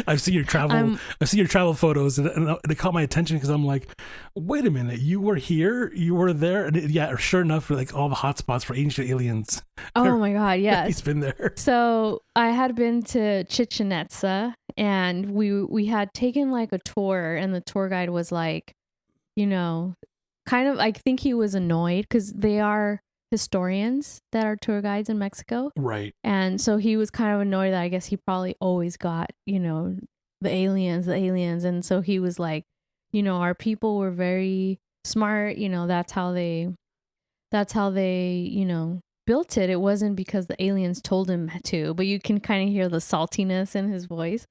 I've seen your travel photos, and it caught my attention because I'm like, wait a minute, you were here, you were there, and yeah, sure enough, like all the hotspots for ancient aliens. Oh my God, yes, he's been there. So I had been to Chichen Itza, and we had taken like a tour, and the tour guide was like, you know, kind of, I think he was annoyed because they are historians that are tour guides in Mexico. Right. And so he was kind of annoyed that I guess he probably always got, you know, the aliens. And so he was like, you know, our people were very smart. You know, that's how they, you know, built it. It wasn't because the aliens told him to, but you can kind of hear the saltiness in his voice.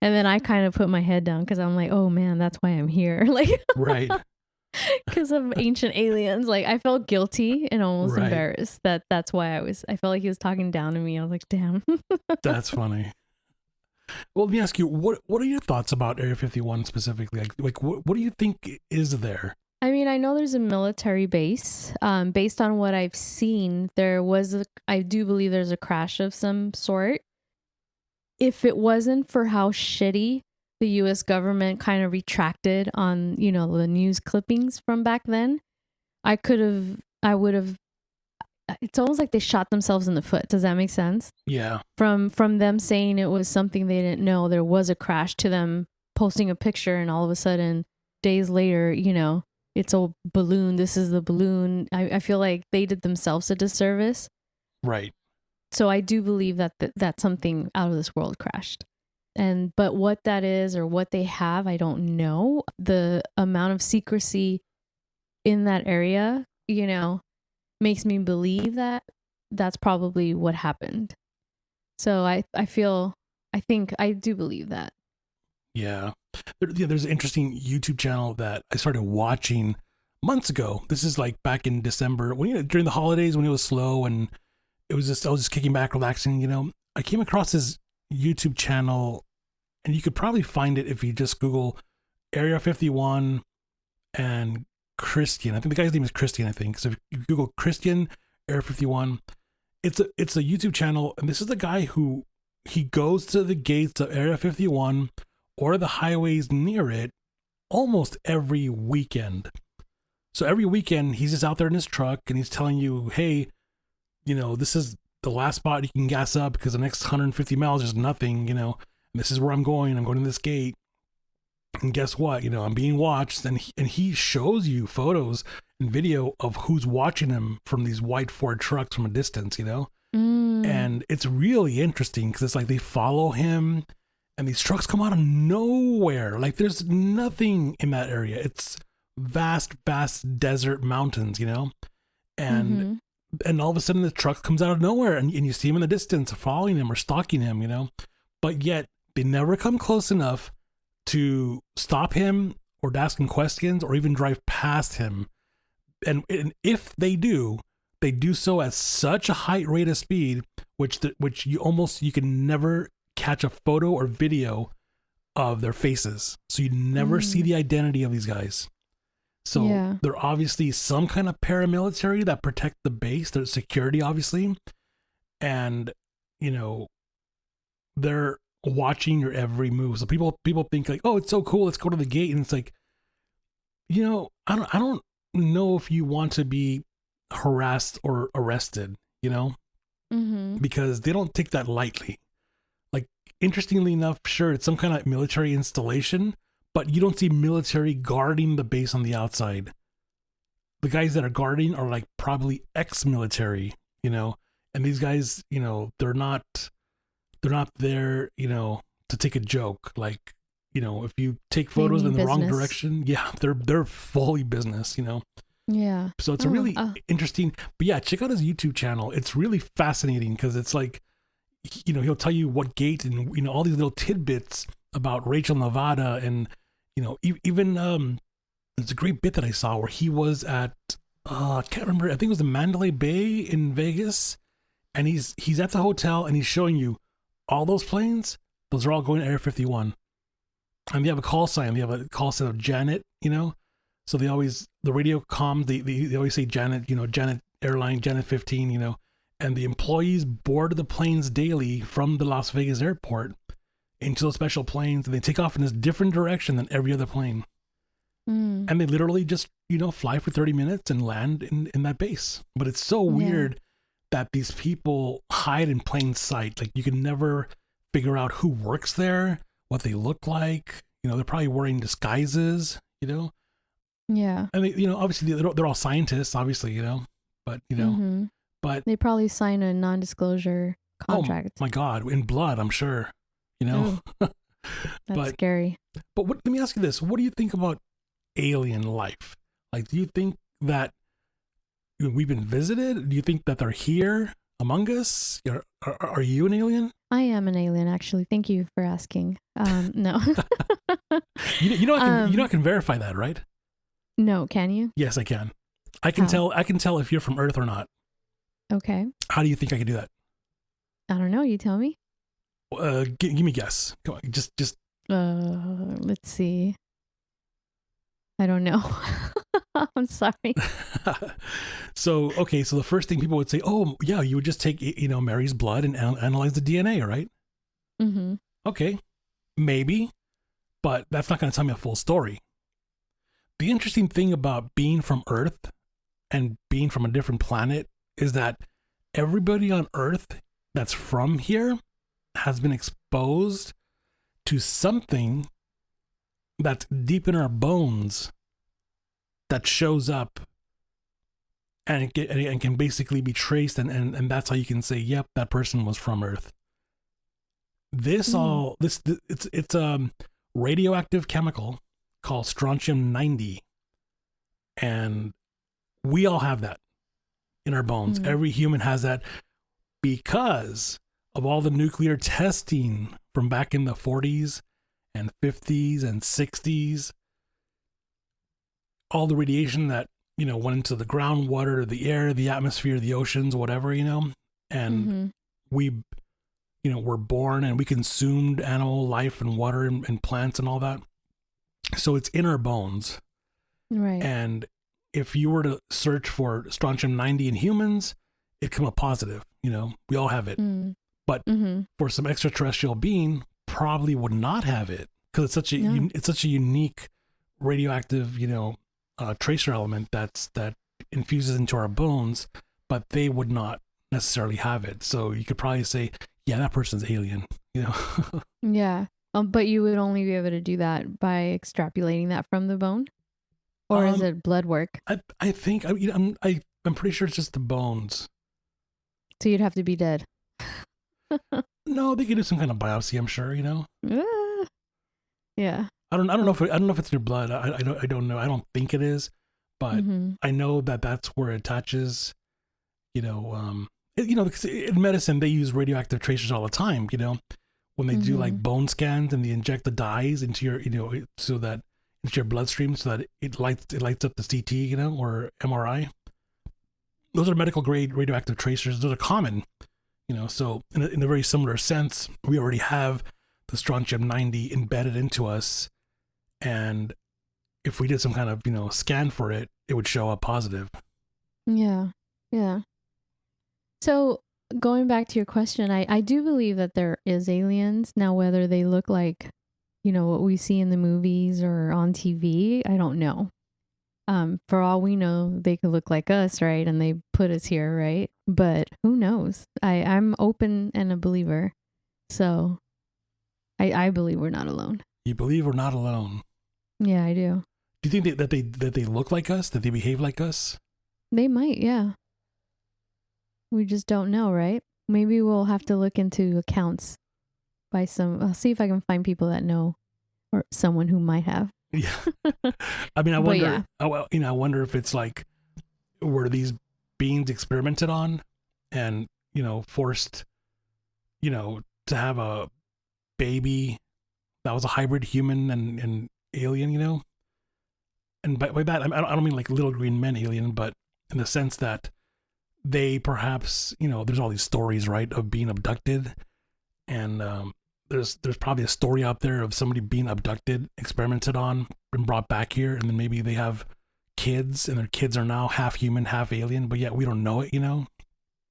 And then I kind of put my head down because I'm like, oh man, that's why I'm here. Like, right. Because of ancient aliens. Like, I felt guilty and almost embarrassed that's why I felt like he was talking down to me. I was like, damn. That's funny. Well, let me ask you, what are your thoughts about Area 51 specifically? Like what do you think is there? I mean, I know there's a military base. Based on what I've seen, I do believe there's a crash of some sort. If it wasn't for how shitty the U.S. government kind of retracted on, you know, the news clippings from back then, I would have, it's almost like they shot themselves in the foot. Does that make sense? Yeah. From them saying it was something they didn't know, there was a crash, to them posting a picture, and all of a sudden, days later, you know, it's a balloon. This is the balloon. I feel like they did themselves a disservice. Right. So I do believe that something out of this world crashed. But what that is or what they have, I don't know. The amount of secrecy in that area, you know, makes me believe that that's probably what happened. So I think I do believe that. Yeah. There's an interesting YouTube channel that I started watching months ago. This is like back in December, during the holidays when it was slow and I was just kicking back, relaxing, you know. I came across this YouTube channel, and you could probably find it if you just Google Area 51 and Christian. I think the guy's name is Christian, I think. So if you Google Christian Area 51, it's a YouTube channel, and this is the guy who he goes to the gates of Area 51 or the highways near it almost every weekend. So every weekend he's just out there in his truck and he's telling you, hey, you know, this is the last spot you can gas up because the next 150 miles is nothing, you know, and this is where I'm going to this gate. And guess what? You know, I'm being watched, and he shows you photos and video of who's watching him from these white Ford trucks from a distance, you know? And it's really interesting because it's like they follow him and these trucks come out of nowhere. Like there's nothing in that area. It's vast desert mountains, you know? And all of a sudden the truck comes out of nowhere and you see him in the distance following him or stalking him, you know? But yet they never come close enough to stop him or to ask him questions or even drive past him. And if they do so at such a high rate of speed, which you can never catch a photo or video of their faces. So you never see the identity of these guys. So Yeah. they're obviously some kind of paramilitary that protect the base, their security, obviously. And, you know, they're watching your every move. So people think like, oh, it's so cool, let's go to the gate. And it's like, you know, I don't know if you want to be harassed or arrested, you know, because they don't take that lightly. Like, interestingly enough, sure, it's some kind of military installation, but you don't see military guarding the base on the outside. The guys that are guarding are like probably ex-military, you know, and these guys, you know, they're not there, you know, to take a joke. Like, you know, if you take photos in the wrong direction, yeah, they're fully business, you know. Yeah. So it's a really interesting, but yeah, check out his YouTube channel. It's really fascinating because it's like, you know, he'll tell you what gate and, you know, all these little tidbits about Rachel, Nevada. And, you know, even, there's a great bit that I saw where he was at, I can't remember, I think it was the Mandalay Bay in Vegas. And he's at the hotel and he's showing you all those planes. Those are all going to Area 51. And they have a call sign. They have a call sign of Janet, you know? So they always, the radio comm, they always say Janet, you know, Janet Airline, Janet 15, you know, and the employees board the planes daily from the Las Vegas airport into those special planes, and they take off in this different direction than every other plane. And they literally just, you know, fly for 30 minutes and land in that base. But it's so weird that these people hide in plain sight. Like, you can never figure out who works there, what they look like. You know, they're probably wearing disguises, you know? Yeah. And they, you know, obviously they're all scientists, obviously, you know, but, you know, but they probably sign a non-disclosure contract. Oh my God, in blood, I'm sure, you know. That's scary. But let me ask you this: what do you think about alien life? Like, do you think that we've been visited? Do you think that they're here among us? Are you an alien? I am an alien, actually. Thank you for asking. No. you know I can verify that, right? No, can you? Yes, I can. I can tell if you're from Earth or not. Okay. How do you think I can do that? I don't know. You tell me. Give me a guess. Come on, just. Let's see. I don't know. I'm sorry. So the first thing people would say, oh yeah, you would just take, you know, Mary's blood and analyze the DNA, right? Okay, maybe, but that's not going to tell me a full story. The interesting thing about being from Earth and being from a different planet is that everybody on Earth that's from here has been exposed to something that's deep in our bones that shows up and it can basically be traced, and that's how you can say, yep, that person was from Earth. It's radioactive chemical called strontium-90, and we all have that in our bones. Every human has that because of all the nuclear testing from back in the 40s and 50s and 60s, all the radiation that, you know, went into the groundwater, the air, the atmosphere, the oceans, whatever, you know, and we, you know, were born and we consumed animal life and water and plants and all that. So it's in our bones. Right. And if you were to search for strontium-90 in humans, it'd come up positive. You know, we all have it. But for some extraterrestrial being, probably would not have it because it's such a unique radioactive, you know, tracer element that infuses into our bones, but they would not necessarily have it. So you could probably say, yeah, that person's alien, you know? Yeah. But you would only be able to do that by extrapolating that from the bone? Or is it blood work? I think, I'm pretty sure it's just the bones. So you'd have to be dead. No, they could do some kind of biopsy, I'm sure, you know? Yeah. I don't know if it's your blood. I don't know. I don't think it is, but I know that that's where it attaches. You know, because in medicine they use radioactive tracers all the time. You know, when they do like bone scans and they inject the dyes into your, you know, so that into your bloodstream, so that it lights up the CT, you know, or MRI. Those are medical grade radioactive tracers. Those are common. You know, so in a very similar sense, we already have the strontium-90 embedded into us. And if we did some kind of, scan for it, it would show up positive. Yeah. Yeah. So going back to your question, I do believe that there is aliens. Now, whether they look like, what we see in the movies or on TV, I don't know. For all we know, they could look like us, right? And they put us here, right? But who knows? I'm open and a believer. So I believe we're not alone. You believe we're not alone? Yeah, I do. Do you think that they look like us? That they behave like us? They might, yeah. We just don't know, right? Maybe we'll have to look into accounts by I'll see if I can find people that know or someone who might have. Yeah. I mean, I wonder, I wonder if it's like, were these beings experimented on and, forced, to have a baby that was a hybrid human and alien, and by that, I don't mean like little green men alien, but in the sense that they perhaps, there's all these stories, right, of being abducted, and there's probably a story out there of somebody being abducted, experimented on, and brought back here, and then maybe they have kids, and their kids are now half human, half alien, but yet we don't know it,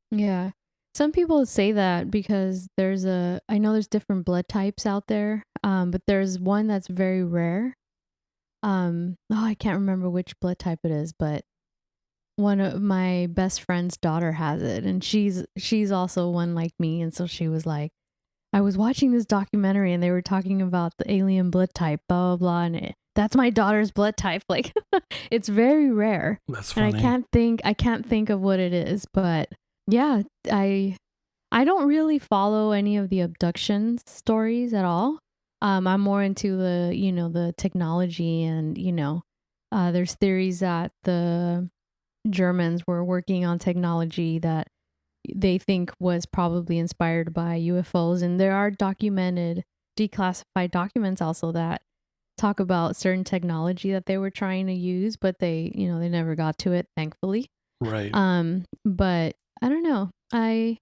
Yeah. Some people say that because I know there's different blood types out there, but there's one that's very rare. I can't remember which blood type it is, but one of my best friend's daughter has it, and she's also one like me, and so she was like, I was watching this documentary and they were talking about the alien blood type, blah, blah, blah, and that's my daughter's blood type. Like, it's very rare. That's funny. And I can't think of what it is, but yeah, I don't really follow any of the abduction stories at all. I'm more into the, the technology and, there's theories that the Germans were working on technology that they think was probably inspired by UFOs. And there are documented, declassified documents also that talk about certain technology that they were trying to use, but they never got to it, thankfully. Right. But I don't know. I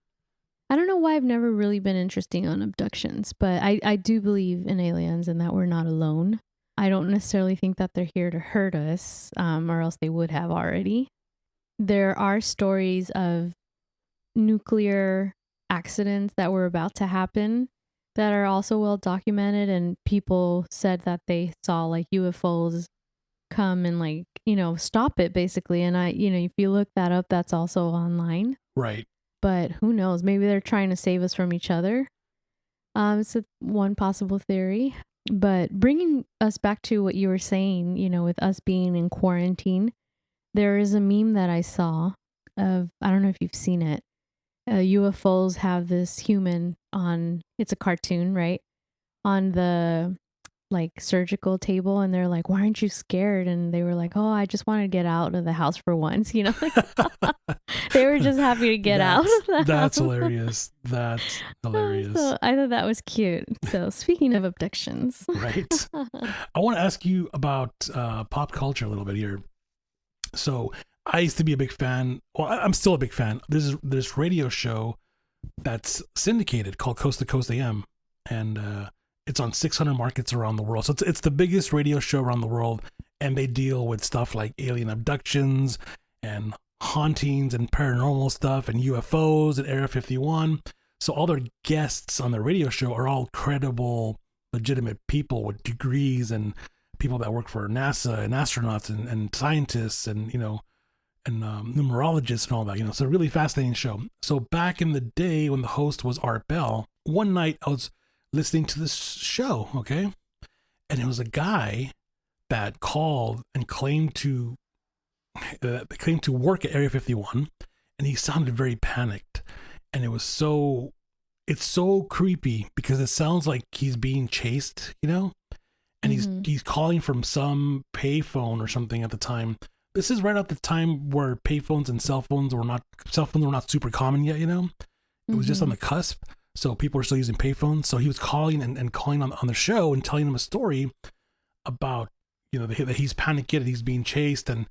don't know why I've never really been interested on abductions, but I do believe in aliens and that we're not alone. I don't necessarily think that they're here to hurt us, or else they would have already. There are stories of nuclear accidents that were about to happen that are also well documented, and people said that they saw like UFOs come and like, stop it basically. And if you look that up, that's also online. Right. But who knows? Maybe they're trying to save us from each other. It's one possible theory. But bringing us back to what you were saying, with us being in quarantine, there is a meme that I saw of, I don't know if you've seen it. UFOs have this human on, it's a cartoon, right? On the like surgical table, and they're like, why aren't you scared? And they were like, oh, I just want to get out of the house for once, They were just happy to get out of the That's house. hilarious. That's hilarious. So I thought that was cute. So speaking of abductions. Right. I want to ask you about pop culture a little bit here. So I used to be a big fan. Well, I'm still a big fan. There's this radio show that's syndicated called Coast to Coast AM, and it's on 600 markets around the world. So it's the biggest radio show around the world, and they deal with stuff like alien abductions and hauntings and paranormal stuff and UFOs and Area 51. So all their guests on the radio show are all credible, legitimate people with degrees and people that work for NASA and astronauts and scientists and, and numerologists and all that, so a really fascinating show. So back in the day when the host was Art Bell, one night I was listening to this show, okay? And it was a guy that called and claimed to work at Area 51, and he sounded very panicked. And it's so creepy because it sounds like he's being chased, and he's calling from some payphone or something at the time. This is right at the time where payphones and cell phones were not super common yet, It was just on the cusp. So people were still using payphones. So he was calling and calling on the show and telling them a story about, that he's panicking and he's being chased and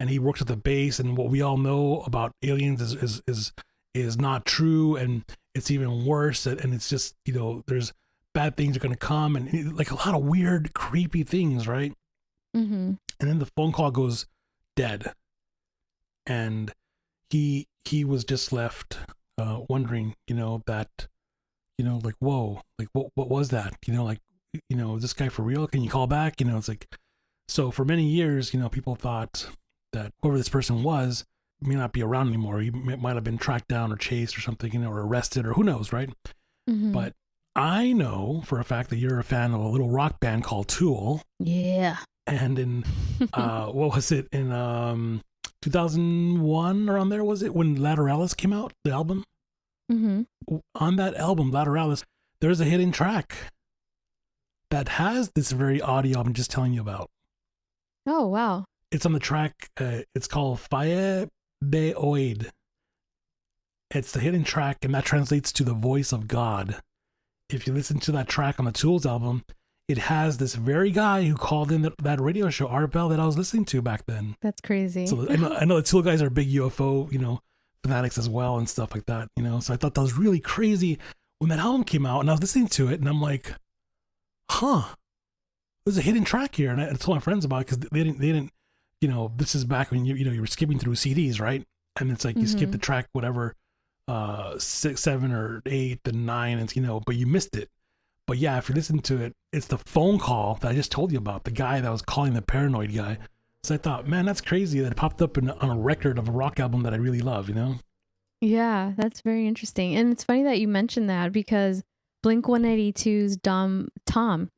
he works at the base, and what we all know about aliens is not true, and it's even worse. And it's just, there's bad things are going to come, and like a lot of weird, creepy things, right? Mm-hmm. And then the phone call goes dead. And he was just left wondering, that, like, whoa, like what was that? Like, is this guy for real? Can you call back? It's like, so for many years, people thought that whoever this person was may not be around anymore. He might have been tracked down or chased or something, or arrested, or who knows, right? Mm-hmm. But I know for a fact that you're a fan of a little rock band called Tool. Yeah. And in what was it, in 2001, around there, was it, when Lateralis came out, the album? Mm-hmm. On that album, Lateralis, there's a hidden track that has this very audio I'm just telling you about. Oh, wow. It's on the track, it's called Faye Be Oid. It's the hidden track, and that translates to the voice of God. If you listen to that track on the Tools album, it has this very guy who called in that radio show, Art Bell, that I was listening to back then. That's crazy. So I know the Tool guys are big UFO, fanatics as well and stuff like that, So I thought that was really crazy when that album came out, and I was listening to it, and I'm like, there's a hidden track here. And I told my friends about it because they didn't, this is back when you were skipping through CDs, right? And it's like you skip the track, whatever, 6, 7, or 8, and 9, and but you missed it. But yeah, if you listen to it, it's the phone call that I just told you about, the guy that was calling, the paranoid guy. So I thought, man, that's crazy that it popped up on a record of a rock album that I really love, Yeah, that's very interesting. And it's funny that you mentioned that because Blink-182's Tom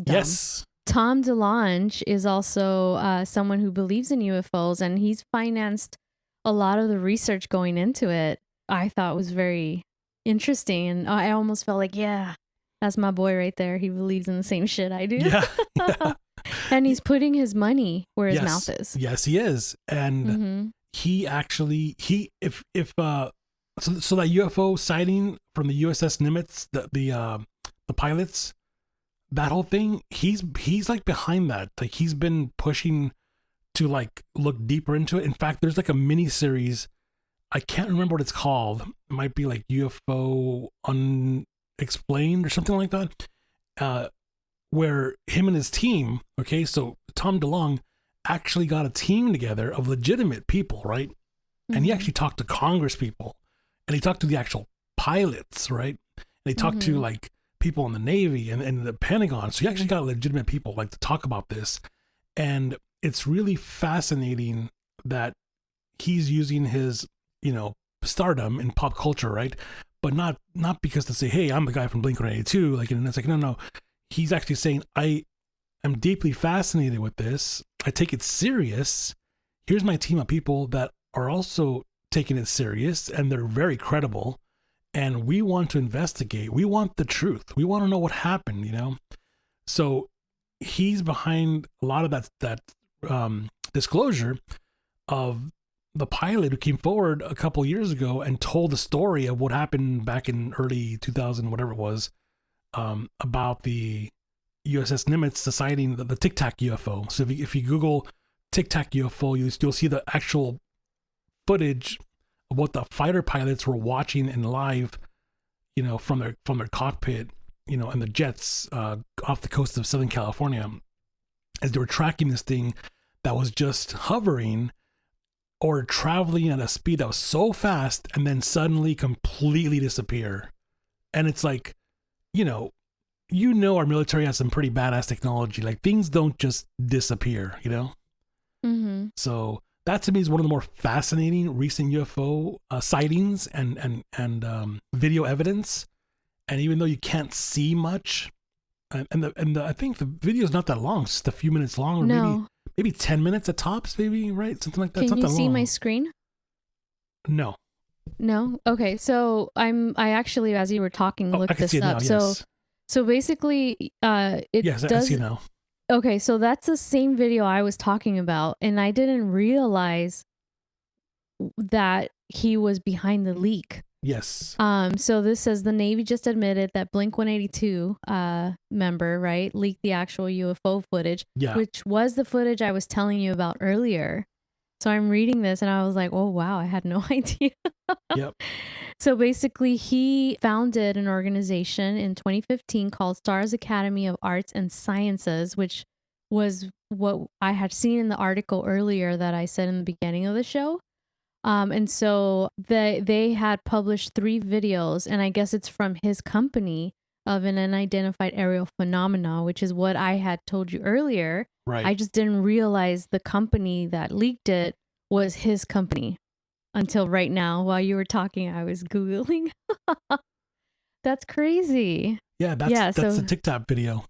Yes. Tom DeLonge is also someone who believes in UFOs, and he's financed a lot of the research going into it. I thought was very interesting, and I almost felt like, yeah, that's my boy right there. He believes in the same shit I do. Yeah. And he's putting his money where his mouth is. Yes, he is. And he actually, so that UFO sighting from the USS Nimitz, the pilots, that whole thing, he's like behind that. Like, he's been pushing to like look deeper into it. In fact, there's like a mini series, I can't remember what it's called. It might be like UFO Unexplained or something like that, where him and his team, okay, so Tom DeLonge actually got a team together of legitimate people, right? And he actually talked to Congress people, and he talked to the actual pilots, right? And he talked to like people in the Navy and the Pentagon. So he actually got legitimate people like to talk about this. And it's really fascinating that he's using his, stardom in pop culture, right? But not because to say, hey, I'm the guy from Blink-182. Like, and it's like, no. He's actually saying, I am deeply fascinated with this. I take it serious. Here's my team of people that are also taking it serious, and they're very credible. And we want to investigate. We want the truth. We want to know what happened, So he's behind a lot of that disclosure of the pilot who came forward a couple years ago and told the story of what happened back in early 2000, whatever it was, about the USS Nimitz, the sighting, the Tic Tac UFO. So if you Google Tic Tac UFO, you'll see the actual footage of what the fighter pilots were watching in live, from their cockpit, and the jets off the coast of Southern California, as they were tracking this thing that was just hovering or traveling at a speed that was so fast and then suddenly completely disappear. And it's like, our military has some pretty badass technology. Like, things don't just disappear, So that to me is one of the more fascinating recent UFO sightings and video evidence. And even though you can't see much, and I think the video is not that long, it's just a few minutes long, or maybe 10 minutes at tops, maybe, right? Something like that. Can you see my screen? No. Okay. So I actually, as you were talking, looked this up. Now, yes. So basically, yes, I see now. Okay, so that's the same video I was talking about, and I didn't realize that he was behind the leak. Yes. So this says the Navy just admitted that Blink-182 member, right, leaked the actual UFO footage, which was the footage I was telling you about earlier. So I'm reading this and I was like, oh, wow, I had no idea. Yep. So basically, he founded an organization in 2015 called Stars Academy of Arts and Sciences, which was what I had seen in the article earlier that I said in the beginning of the show. And so they had published 3 videos, and I guess it's from his company, of an unidentified aerial phenomena, which is what I had told you earlier. Right. I just didn't realize the company that leaked it was his company until right now. While you were talking, I was Googling. That's crazy. Yeah, that's the TikTok video.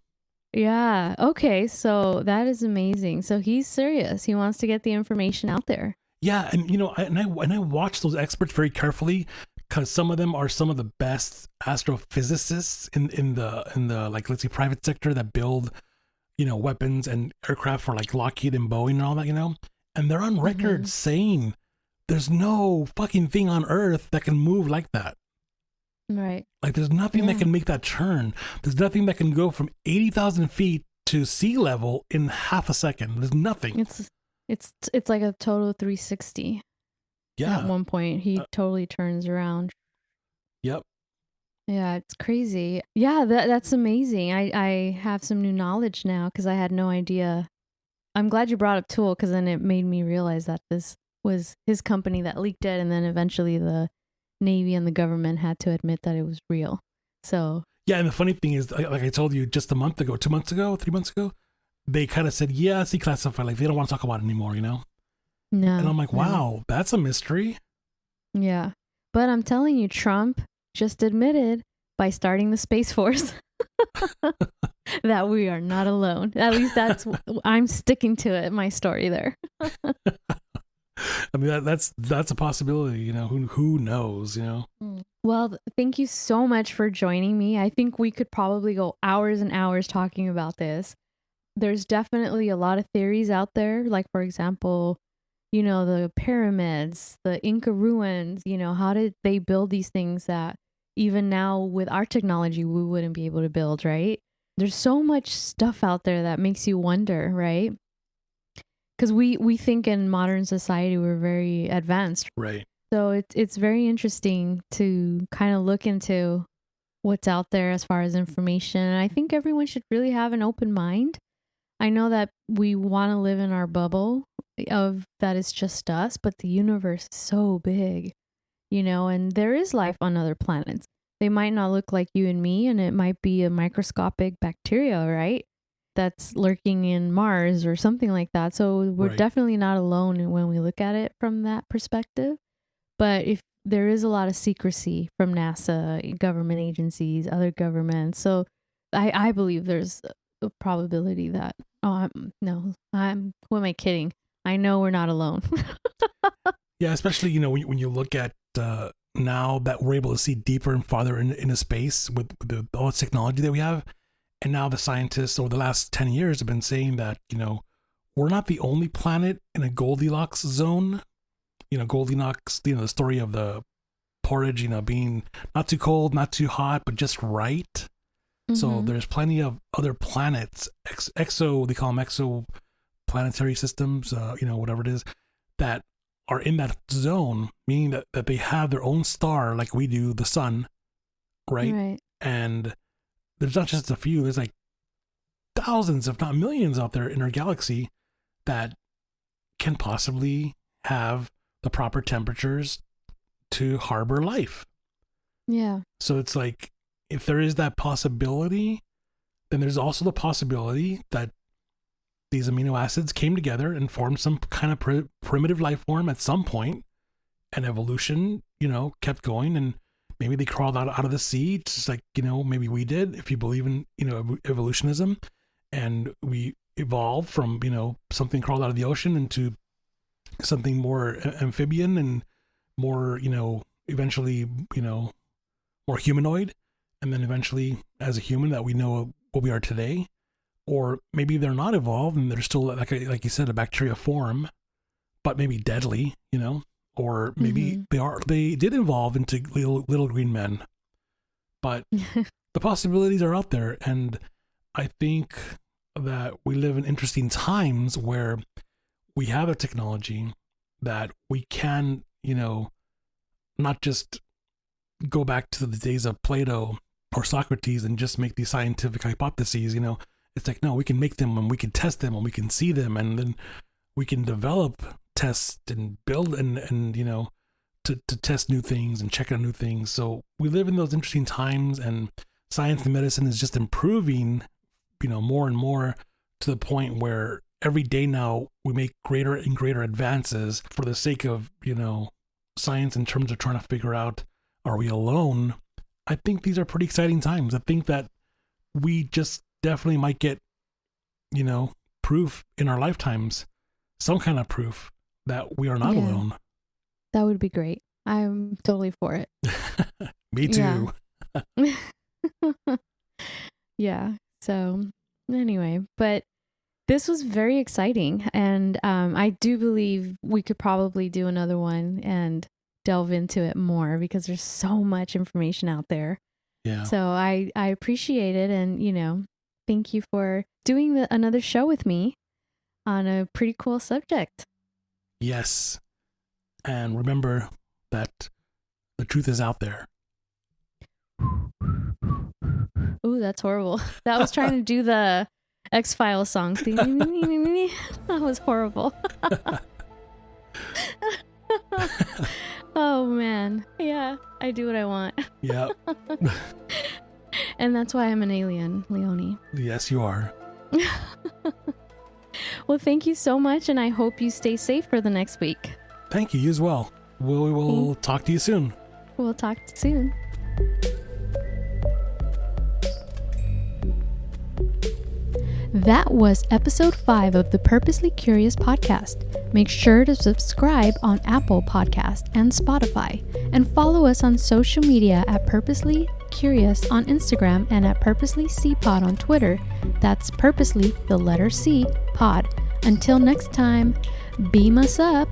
Yeah. Okay. So that is amazing. So he's serious. He wants to get the information out there. Yeah, and I watch those experts very carefully, because some of them are some of the best astrophysicists in the like, let's say, private sector that build, weapons and aircraft for like Lockheed and Boeing and all that, and they're on record saying there's no fucking thing on Earth that can move like that. Right. Like, there's nothing that can make that turn. There's nothing that can go from 80,000 feet to sea level in half a second. There's nothing. It's like a total 360. Yeah. At one point, he totally turns around. Yep. Yeah, it's crazy. Yeah, that's amazing. I have some new knowledge now because I had no idea. I'm glad you brought up Tool, because then it made me realize that this was his company that leaked it, and then eventually the Navy and the government had to admit that it was real. So yeah, and the funny thing is, like I told you just a month ago, 2 months ago, 3 months ago, they kind of said, yeah, it's declassified. Like, they don't want to talk about it anymore, No. And I'm like, wow, that's a mystery. Yeah. But I'm telling you, Trump just admitted by starting the Space Force that we are not alone. At least I'm sticking to it, my story there. I mean, that's a possibility, who knows, Well, thank you so much for joining me. I think we could probably go hours and hours talking about this. There's definitely a lot of theories out there. Like, for example, the pyramids, the Inca ruins, how did they build these things that even now with our technology, we wouldn't be able to build, right? There's so much stuff out there that makes you wonder, right? Because we think in modern society we're very advanced. Right. So it's very interesting to kind of look into what's out there as far as information. And I think everyone should really have an open mind. I know that we want to live in our bubble of that it's just us, but the universe is so big, and there is life on other planets. They might not look like you and me, and it might be a microscopic bacteria, right? That's lurking in Mars or something like that. So we're definitely not alone when we look at it from that perspective. But if there is a lot of secrecy from NASA, government agencies, other governments. So I believe there's a probability that, who am I kidding? I know we're not alone. Yeah, especially, when you look at now that we're able to see deeper and farther into space with all the technology that we have. And now the scientists over the last 10 years have been saying that, we're not the only planet in a Goldilocks zone. Goldilocks, the story of the porridge, being not too cold, not too hot, but just right. Mm-hmm. So there's plenty of other planets, they call them exoplanetary systems, whatever it is, that are in that zone, meaning that they have their own star like we do, the sun, right? And there's not just a few, there's like thousands, if not millions out there in our galaxy that can possibly have the proper temperatures to harbor life. Yeah. So it's like, if there is that possibility, then there's also the possibility that these amino acids came together and formed some kind of primitive life form at some point, and evolution, kept going, and maybe they crawled out of the sea, just like, maybe we did, if you believe in, evolutionism, and we evolved from, something crawled out of the ocean into something more amphibian and more, eventually, more humanoid. And then eventually, as a human, that we know what we are today. Or maybe they're not evolved and they're still, like you said, a bacteria form, but maybe deadly, or maybe they did evolve into little green men. But the possibilities are out there. And I think that we live in interesting times where we have a technology that we can, not just go back to the days of Plato or Socrates and just make these scientific hypotheses, It's like, no, we can make them and we can test them and we can see them, and then we can develop, test, and build and you know, to test new things and check out new things. So we live in those interesting times, and science and medicine is just improving, you know, more and more, to the point where every day now we make greater and greater advances for the sake of, you know, science, in terms of trying to figure out, are we alone? I think these are pretty exciting times. I think that we just definitely might get, you know, proof in our lifetimes, some kind of proof that we are not alone. That would be great. I'm totally for it. Me too. Yeah. So anyway, but this was very exciting. And I do believe we could probably do another one and delve into it more, because there's so much information out there. Yeah. So I appreciate it. And, you know, thank you for doing another show with me on a pretty cool subject. Yes. And remember that the truth is out there. Ooh, that's horrible. That was trying to do the X-Files song. That was horrible. Oh, man. Yeah, I do what I want. Yeah. And that's why I'm an alien, Leone. Yes, you are. Well, thank you so much, and I hope you stay safe for the next week. Thank you as well. We will talk to you soon. We'll talk soon. That was episode 5 of the Purposely Curious podcast. Make sure to subscribe on Apple Podcast and Spotify, and follow us on social media at Purposely Curious on Instagram and at Purposely C Pod on Twitter. That's Purposely, the letter C, Pod. Until next time, beam us up.